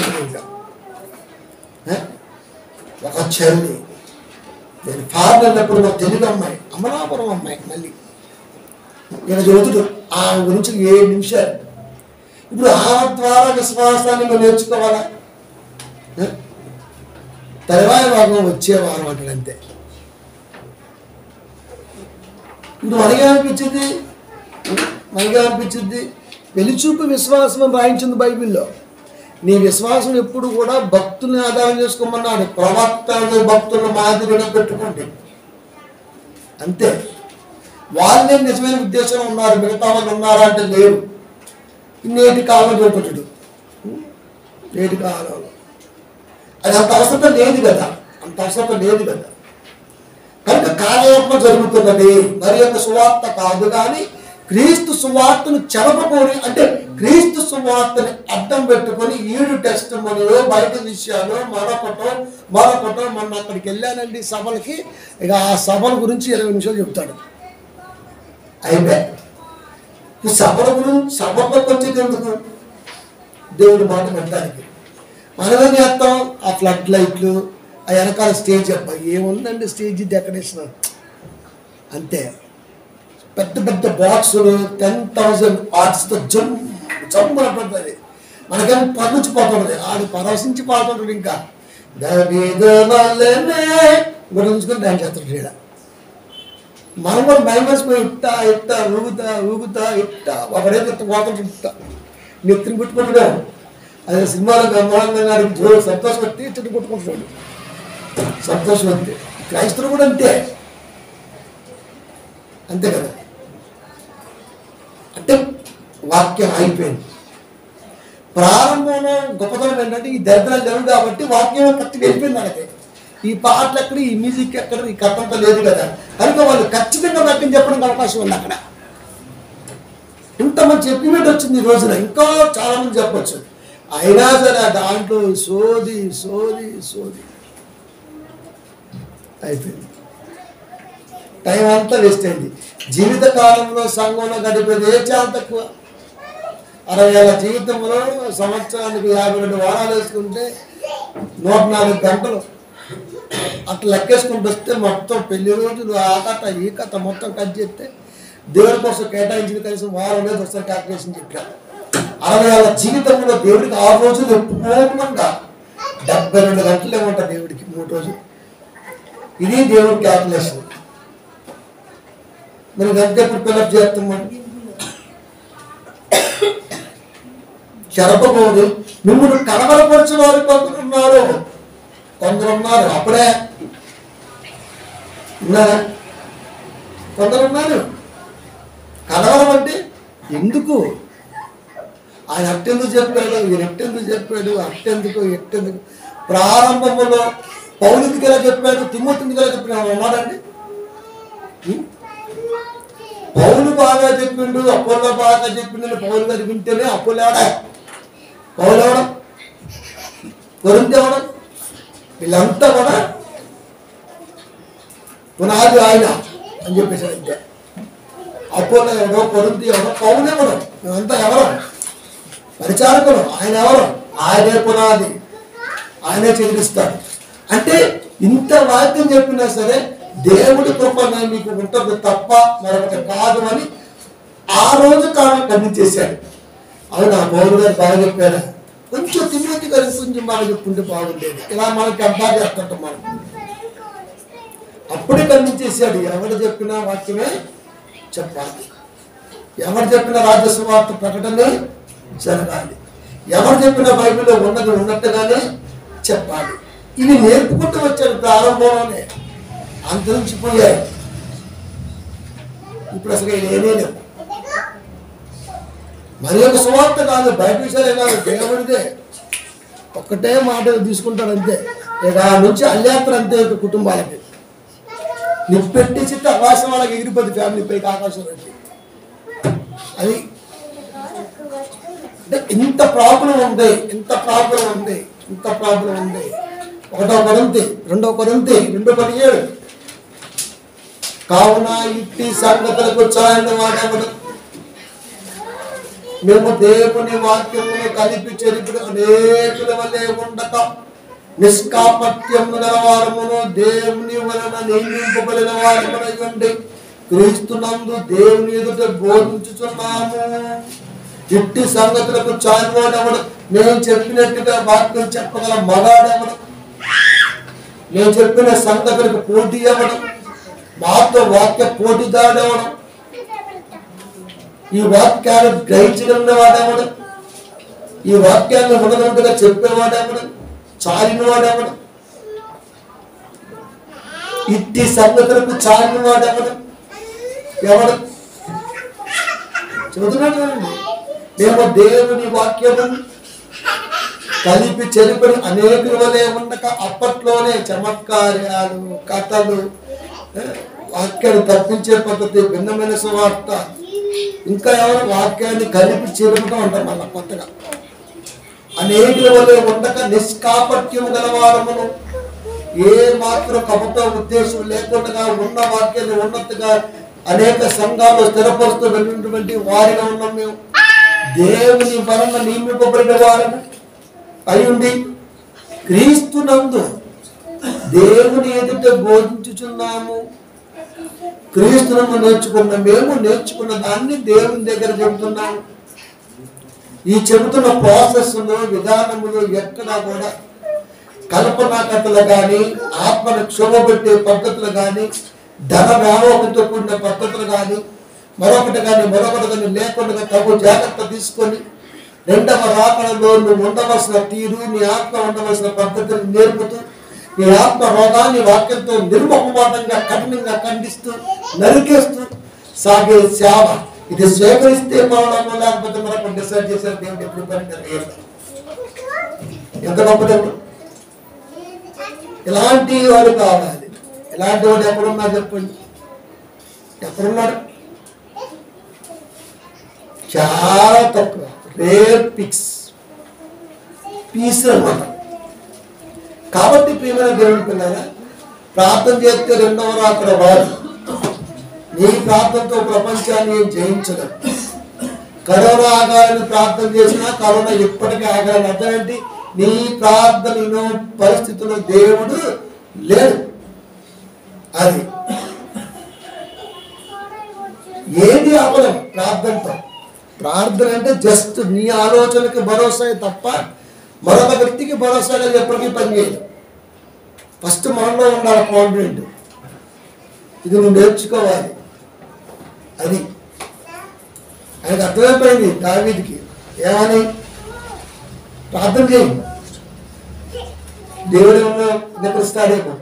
ఒక చెల్లి, నేను ఫాదర్ అన్నప్పుడు మా తెలుగు అమ్మాయి, అమలాపురం అమ్మాయి, మళ్ళీ నేను చదువుతూ ఆమె గురించి 7 నిమిషాలు. ఇప్పుడు ఆమె ద్వారా విశ్వాసాన్ని మేము నేర్చుకోవాలా? తర్వాత భాగం వచ్చే వారం అంటాడు అంతే. ఇప్పుడు మనకేమనిపించింది? వెలిచూపు విశ్వాసం అని రాయించింది బైబిల్లో. నీ విశ్వాసం ఎప్పుడు కూడా భక్తుల్ని ఆధారం చేసుకోమన్నాడు. ప్రవక్తలు భక్తులను మాదిరిగా పెట్టుకోండి అంతే. వాళ్ళే నిజమైన ఉద్దేశం ఉన్నారు, మిగతా వాళ్ళు ఉన్నారా అంటే లేరు. నేటి కాలం చూపట్టుడు, నేటి కాలంలో అది అంత అవసరం లేదు కదా, కనుక కాలయాపన జరుగుతున్నది. మరి యొక్క సువార్త కాదు కానీ క్రీస్తు సువార్తను చెరపకొని, అంటే క్రీస్తు సువార్తని అడ్డం పెట్టుకొని ఈడు టెస్ట్ మనలో బయట విషయాలు మరొకటో. మొన్న అక్కడికి వెళ్ళానండి సభలకి, ఇక ఆ సభల గురించి 20 నిమిషాలు చెప్తాడు. అయితే సభలోకి వచ్చేది ఎందుకు? దేవుడి మాట పెట్టడానికి. మనమేం చేస్తాం? ఆ ఫ్లడ్ లైట్లు, ఆ వెనకాల స్టేజ్. అబ్బాయి ఏముందండి స్టేజ్ డెకరేషన్ అంతే. పెద్ద పెద్ద బాక్సులు 10,000 ఆర్ట్స్తో జమ్మున పడుతుంది. మనకేమో పర్వించిపోతుంది, ఆడు పరవశించి పాడుతుంటాడు. ఇంకా గుర్తుంచుకొని డాన్స్ చేస్తాడు ఇక్కడ. మనం కూడా మైమర్సిపోయి ఇట్టా ఊగుతా ఒకడేదో పోతుంటా నెత్తిని పుట్టుకుంటున్నాం. అదే సినిమాలో బ్రహ్మానందం గారికి సంతోషం వస్తే చెట్టు కొట్టుకుంటున్నాడు. సంతోషం వస్తే క్రైస్తవులు కూడా అంతే కదా. అంటే వాక్యం అయిపోయింది. ప్రారంభంలో గొప్పతనం ఏంటంటే ఈ దరిద్రాలు లేవు కాబట్టి వాక్యం కరెక్ట్గా వెళ్ళిపోయింది. అలాగే ఈ పాటలు ఎక్కడ, ఈ మ్యూజిక్ ఎక్కడ, ఈ కథ అంతా లేదు కదా. కనుక వాళ్ళు ఖచ్చితంగా వాక్యం చెప్పడానికి అవకాశం ఉంది అక్కడ. ఇంతమంది చెప్పినట్టు వచ్చింది ఈ రోజున, ఇంకా చాలా మంది చెప్పచ్చు. అయినా సరే దాంట్లో సోది అయిపోయింది. టైం అంతా వేస్ట్ అయింది. జీవిత కాలంలో సంఘంలో గడిపేది చాలా తక్కువ. 60 ఏళ్ళ జీవితంలో సంవత్సరానికి 52 వారాలు వేసుకుంటే 104 గంటలు అట్లా లెక్కేసుకుంటూ వస్తే మొత్తం పెళ్లి రోజులు ఆ కథ ఈ కథ మొత్తం కట్ చేస్తే దేవుడి కోసం కేటాయించిన కనీసం వారం లేదు ఒకసారి క్యాల్కులేషన్ చెప్పారు. 60 ఏళ్ళ జీవితంలో దేవుడికి 6 రోజులు పూర్ణంగా 72 గంటలు ఏమంటారు దేవుడికి 3 రోజులు. ఇది దేవుడి క్యాల్కులేషన్. మరి గంట ఎప్పుడు పిల్లప్ చేస్తాం? చెరపబోదు. మిమ్మల్ని కలవరపరిచిన వారు కొందరు ఉన్నారు. అప్పుడే ఉన్నారా? కొందరు ఉన్నారు. కలవరం అంటే ఎందుకు? ఆయన అట్టెందుకు చెప్పాడు, ఈయన ఎట్టెందుకు చెప్పాడు, ఎట్టెందుకు ప్రారంభంలో పౌలుకి ఎలా చెప్పాడు, తిమోతికి ఎలా చెప్పాడు అన్నాడండి. పౌలు బాగా చెప్పిండు, అపోలో బాగా చెప్పిండు. పౌలు గారు వింటేనే అపోలో పౌలు ఎవడం, కొరింథీ ఎవడం, వీళ్ళంతా కూడా పునాది ఆయన అని చెప్పేసాడు. అంతే. అపోలో ఎవడో, కొరింథీ ఎవడో, పౌలు ఎవడో, మేమంతా ఎవరో పరిచారకులు. ఆయన ఎవరు? ఆయనే పునాది, ఆయనే చెల్లిస్తాడు. అంటే ఇంత వాక్యం చెప్పినా సరే దేవుడి కృప మీకు ఉంటుంది తప్ప మరొకటి కాదు అని ఆ రోజు కాలం ఖండించేశాడు. అవును, ఆ పౌలు గారు బాగా చెప్పారా? కొంచెం తిమ్మతి గారు కొంచెం బాగా చెప్పుకుంటే బాగుండేది. ఇలా మనకి అర్థం చేస్తుంటాం మనం. అప్పుడే ఖండించేశాడు. ఎవరు చెప్పినా వాక్యమే చెప్పాలి, ఎవరు చెప్పిన రాజ్యసువార్త ప్రకటనే జరగాలి, ఎవరు చెప్పిన బైబిల్లో ఉన్నది ఉన్నట్టుగానే చెప్పాలి. ఇవి నేర్పుకుంటూ వచ్చాడు ప్రారంభంలోనే, అంతరించిపోయాయి. ఇప్పుడు అసలు నేనే లేవు. మరి ఒక సువార్త కాదు, బయట విషయాలే కాదు, దేవుడిదే ఒక్కటే మాట తీసుకుంటాడు అంతే. ఇక నుంచి అల్లేత్ర అంతే కుటుంబాలకి నిప్పెట్టేసి ఆకాశం వాళ్ళకి ఎగిరిపోద్ది ఫ్యామిలీ పైకి ఆకాశం పెట్టి అది అంటే ఇంత ప్రాబ్లం ఉంది ఇంత ప్రాబ్లం ఉంది ఇంత ప్రాబ్లం ఉంది 1 కొరింథీ 2 కొరింథీ 2:17 కావున ఇట్టి సంగతులకు చాలిన వాడెవడు మేము దేవుని వాక్యమును కలిపి చెరిపిన అనేకుల వలె ఉండక నిష్కాపట్యము గలవారమును దేవుని వలన నియమింపబడిన వారమునై ఉండి క్రీస్తునందు దేవుని ఎదుట బోధించుచున్నాము ఇట్టి సంగతులకు చాలినవాడెవడు మేము చెప్పినట్టుగా వాక్యం చెప్పగల మగాడెవడు మేము చెప్పిన సంగతులకు పోటీ ఎవడు మాతో వాక్య పోటీదాడెవడు ఈ వాక్యాన్ని గ్రహించగలిగిన వాడెవడు ఈ వాక్యాన్ని ఉన్నదంతగా చెప్పేవాడెవడు చాలిన వాడెవడు ఇట్టి సంగతులకు చాలిన వాడెవడు ఎవడు చెబుతున్నాడు మేము దేవుని వాక్యము కలిపి చెరిపని అనేకుల వలె ఉండక అప్పట్లోనే చమత్కార్యాలు కథలు వాక్యాన్ని తప్పించే పద్ధతి భిన్నమైన సువార్త ఇంకా ఎవరు వాక్యాన్ని కలిపి చెరుపుతూ ఉంటాం మళ్ళీ కొత్తగా అనేకుల వలె ఉండక నిష్కాపట్యము గలవారమును ఏ మాత్రం కపట ఉద్దేశం లేకుండా ఉన్న వాక్యాన్ని ఉన్నట్టుగా అనేక సంఘాలు స్థిరపరుస్తూ వెళ్ళినటువంటి వారిగా ఉన్నాం మేము దేవుని వలన నియమింపబడిన వారము అయ్యుండి క్రీస్తునందు దేవుని ఎదుట బోధించుచున్నాము క్రీస్తునందు మేము నేర్చుకున్న దాన్ని దేవుని దగ్గర చెబుతున్నాము ఈ చెబుతున్న ప్రాసెస్లో విధానములు ఎక్కడా కూడా కల్పనా కథలు కానీ ఆత్మను క్షోభపెట్టే పద్ధతులు కానీ ధన వ్యామోహంతో కూడిన పద్ధతులు కానీ మరొకటి కానీ లేకుండా తగు జాగ్రత్త తీసుకొని రెండవ రాకడలో నువ్వు ఉండవలసిన తీరు నీ ఆత్మ ఉండవలసిన పద్ధతిని నేర్పుతూ నీ ఆత్మ రోగాన్ని వాక్యంతో నిర్మోహమాటంగా కఠినంగా ఖండిస్తూ నరికేస్తూ సాగే సేవ ఇది స్వీకరిస్తే పడడం లేకపోతే మరొక డిసైడ్ చేశారు దేవుడు ఎప్పుడు పని ఎంత గొప్ప దేవుడు ఇలాంటి వాడు కావాలి ఇలాంటి వాడు ఎక్కడున్నా చెప్పండి ఎక్కడున్నాడు చాలా తక్కువ రేర్ పీస్ అన్నమాట కాబట్టి ప్రియమైన దేవుని పిల్లరా ప్రార్థన చేస్తే రెండవ రాకడ వాడు నీ ప్రార్థనతో ప్రపంచాన్ని జయించడం కరోనా ఆగాలని ప్రార్థన చేసినా కరోనా ఎప్పటికీ ఆగాలని అర్థం ఏంటి నీ ప్రార్థన పరిస్థితుల్లో దేవుడు లేడు అది ఏది ఆపలం ప్రార్థనతో ప్రార్థన అంటే జస్ట్ నీ ఆలోచనకి భరోసా తప్ప మరొక వ్యక్తికి భరోసాగా ఎప్పటికీ పనిచేయదు ఫస్ట్ మనలో ఉండాలి కాన్ఫిడెంట్ ఇది నువ్వు నేర్చుకోవాలి అది ఆయనకు అర్థమైపోయింది దావీదుకి ఏమని ప్రార్థన చేయి దేవుడు నిద్రిస్తాడేమో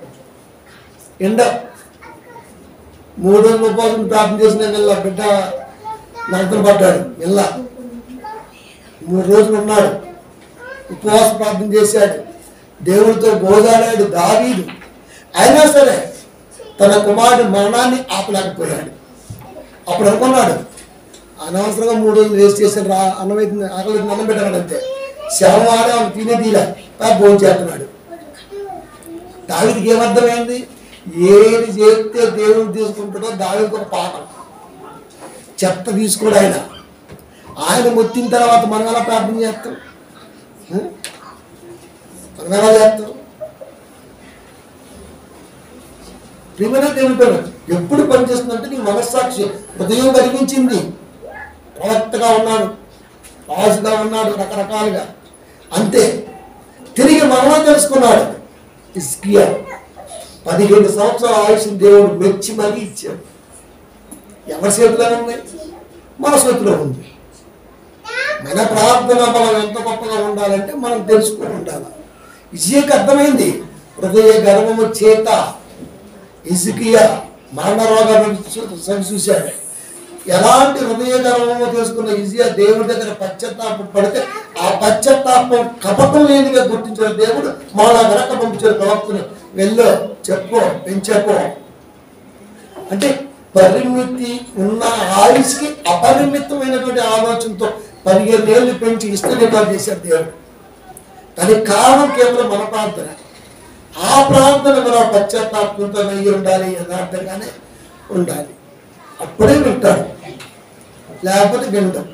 ఎండ 3 రోజులు ఉపవాసం ప్రార్థన చేసిన బిడ్డ నరకలు పడ్డాడు మెల్ల 3 రోజులు ఉన్నాడు ఉపవాస ప్రార్థన చేశాడు దేవుడితో గోదాడాడు దావీదు అయినా సరే తన కుమారుడు మరణాన్ని ఆపలేకపోయాడు అప్పుడు అనుకున్నాడు అనవసరంగా 3 రోజులు వేస్ట్ చేశాడు అన్నమైతే ఆకలి అన్నం పెట్టాడు అంతే శవం ఆడే తినే తీరా భోజనం చేస్తున్నాడు దావీదుకి ఏమర్థమైంది ఏది చేస్తే దేవుడు తీసుకుంటాడో దావీదుకి ఒక పాఠం చెత్త తీసుకోడు ఆయన మొత్తిన తర్వాత మనం ఎలా ప్రార్థన చేస్తాం మనం ఎలా చేస్తాం ప్రియమైన దేవుని పేరు ఎప్పుడు పనిచేస్తుందంటే నీ మనస్సాక్షి హృదయం కలిగించింది ప్రవక్తగా ఉన్నాడు రాజుగా ఉన్నాడు రకరకాలుగా అంతే తిరిగి మరణం తెలుసుకున్నాడు హిజ్కియా 15 సంవత్సరాల ఆయుష్ దేవుడు మెచ్చి మరీ ఇచ్చాడు ఎవరి చేతిలో ఉంది మన చేతిలో ఉంది మన ప్రార్థన బలం ఎంత గొప్పగా ఉండాలంటే మనం తెలుసుకుని ఉండాలి హిజ్కియాకి అర్థమైంది హృదయ గర్వము చేత హిజ్కియా మరణ రోగాన్ని చూశాడు ఎలాంటి హృదయగర్వమో చేసుకున్న ఈజీగా దేవుడి దగ్గర పశ్చాత్తాపం పడితే ఆ పశ్చాత్తాపం కపటం లేనిగా గుర్తించిన దేవుడు మాలా వెనక పంపించిన ప్రవక్తను వెళ్ళో చెప్పో పెంచపో అంటే పరిమితి ఉన్న ఆయుష్కి అపరిమితమైనటువంటి ఆలోచనతో 15 ఏళ్ళు పెంచి ఇష్టనికాలు చేశారు దేవుడు. దానికి కారణం కేవలం మన ప్రార్థన. ఆ ప్రార్థన మన పశ్చాత్తాపంతో అయ్యి ఉండాలి, యథార్థంగానే ఉండాలి. అప్పుడే వింటాడు, లేకపోతే వింటాం.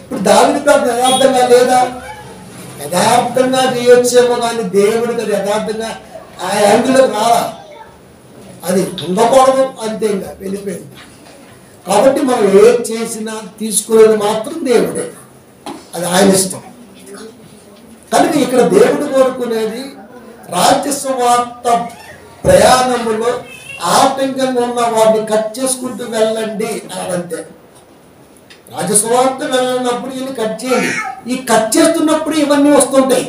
ఇప్పుడు దావిది ప్రార్థన యథార్థంగా లేదా? యథార్థంగా చేయొచ్చేమో కానీ దేవుడికి అది యథార్థంగా ఆ యాంగిల్లోకి రాలా. అది ఉండకూడదు, అంతే ఇంకా వెళ్ళిపోయింది. కాబట్టి మనం ఏం చేసినా తీసుకునేది మాత్రం దేవుడే, అది ఆయన ఇష్టం. కనుక ఇక్కడ దేవుడు కోరుకునేది రాజ్య సువార్త ప్రయాణములో ఆటంకంగా ఉన్న వాటిని కట్ చేసుకుంటూ వెళ్ళండి అదంతే. రాజ్య సువార్త వెళ్ళినప్పుడు ఇవన్నీ కట్ చేయండి. ఈ కట్ చేస్తున్నప్పుడు ఇవన్నీ వస్తుంటాయి.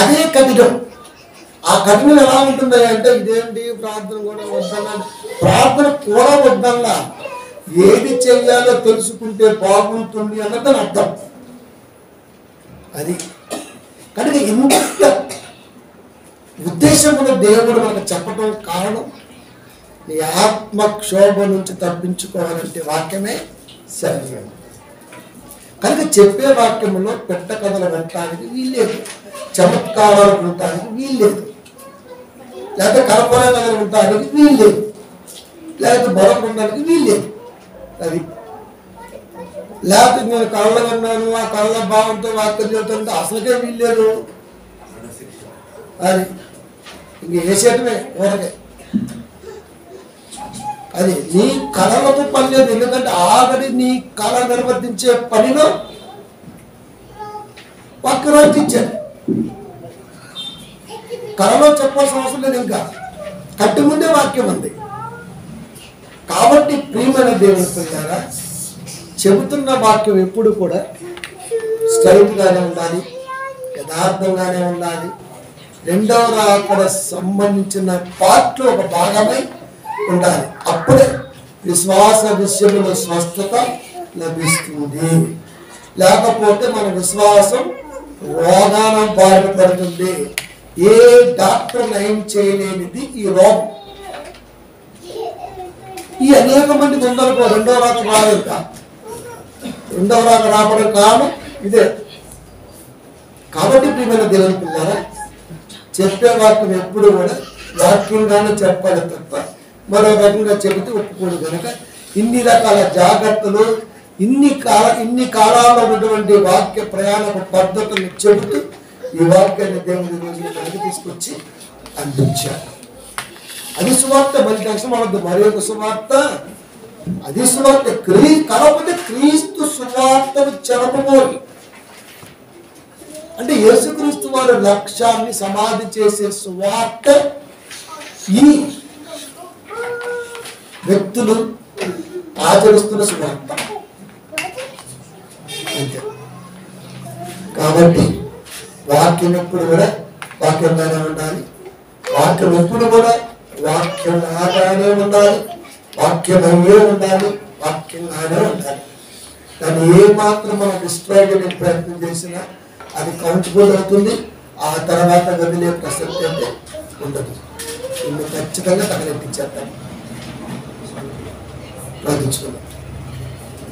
అదే కఠినం. ఆ కఠినం ఎలా ఉంటుంది అంటే ఇదేంటి ప్రార్థన కూడా వద్దన్నా, ప్రార్థన కూడా వద్దన్నా, ఏది చెయ్యాలో తెలుసుకుంటే బాగుంటుంది అన్నది అర్థం. అది కనుక ఇంత ఉద్దేశంలో దేవుడు మనకు చెప్పడం కారణం, నీ ఆత్మక్షోభ నుంచి తప్పించుకోవాలంటే వాక్యమే సరైన. కనుక చెప్పే వాక్యంలో పెట్ట కథలు వినటానికి వీల్లేదు, చమత్కారాలు ఉండటానికి వీల్లేదు, లేకపోతే కల్పన కథలు ఉండటానికి వీల్లేదు, లేకపోతే బలం ఉండడానికి వీల్లేదు. అది లేకపోతే నేను కళ్ళ విన్నాను, ఆ కళ్ళ భావంతో వాక్యం చెబుతుంటే అసలుకే వీల్లేదు. అది ఇంక వేసేటమే ఊరకే. అది నీ కళలతో పని లేదు, ఎందుకంటే ఆల్రెడీ నీ కళ నిర్వర్తించే పనిలో వాక్యం రాయించాడు. కళలో చెప్పాల్సిన అవసరం లేదు, ఇంకా కట్టి ముందే వాక్యం ఉంది. కాబట్టి ప్రియమైన దేవుని పిల్లారా, చెబుతున్న వాక్యం ఎప్పుడు కూడా స్ట్రైట్గానే ఉండాలి, యథార్థంగానే ఉండాలి. రెండవ రాకడ సంబంధించిన పార్ట్లో ఒక భాగమై ఉండాలి. అప్పుడే విశ్వాస విషయంలో స్వస్థత లభిస్తుంది. లేకపోతే మన విశ్వాసం రోగాన బారిన పడుతుంది. ఏ డాక్టర్ నయం చేయలేనిది ఈ రోగం. ఈ అనేక మంది ముందరకు రెండవ రాక రాలేదు. రెండవ రాక రావడం కారణం ఇదే. కాబట్టి ప్రియమైన దేవుని పిల్లారా, చెప్పే వాక్యం ఎప్పుడు కూడా వాక్యంగానే చెప్పాలి తప్ప మరో రకంగా చెబితే ఒప్పుకోడు. కనుక ఇన్ని రకాల జాగ్రత్తలు, ఇన్ని కాలాల్లో ఉన్నటువంటి వాక్య ప్రయాణ పద్ధతులను చెబుతూ ఈ వాక్యాన్ని దేవుని రోజున మనకి తీసుకొచ్చి అందించారు. అది సువార్త. మళ్ళీ టెన్షన్ అవద్దు, మరి ఒక సువార్త అది సువార్త. కాకపోతే క్రీస్తు సువార్తను చెరపబోయి అంటే యేసుక్రీస్తు వారి లక్ష్యాన్ని సమాధి చేసే సువార్త ఈ వ్యక్తులు ఆచరిస్తున్న సువార్త అంతే. కాబట్టి వాక్యం ఎప్పుడు కూడా వాక్యంగానే ఉండాలి, వాక్యం ఎప్పుడు కూడా వాక్యంగానే ఉండాలి, వాక్యమయ్యే ఉండాలి, వాక్యంగానే ఉండాలి. దాన్ని ఏ మాత్రం మనం డిస్ట్రాయ్ చేయడానికి ప్రయత్నం చేసినా అది కౌంటబుల్ అవుతుంది. ఆ తర్వాత వదిలే ప్రసక్తి అంటే ఉండదు. ఇన్ని ఖచ్చితంగా తగలెట్టించేస్తాను. ప్రార్థించుకున్నాం.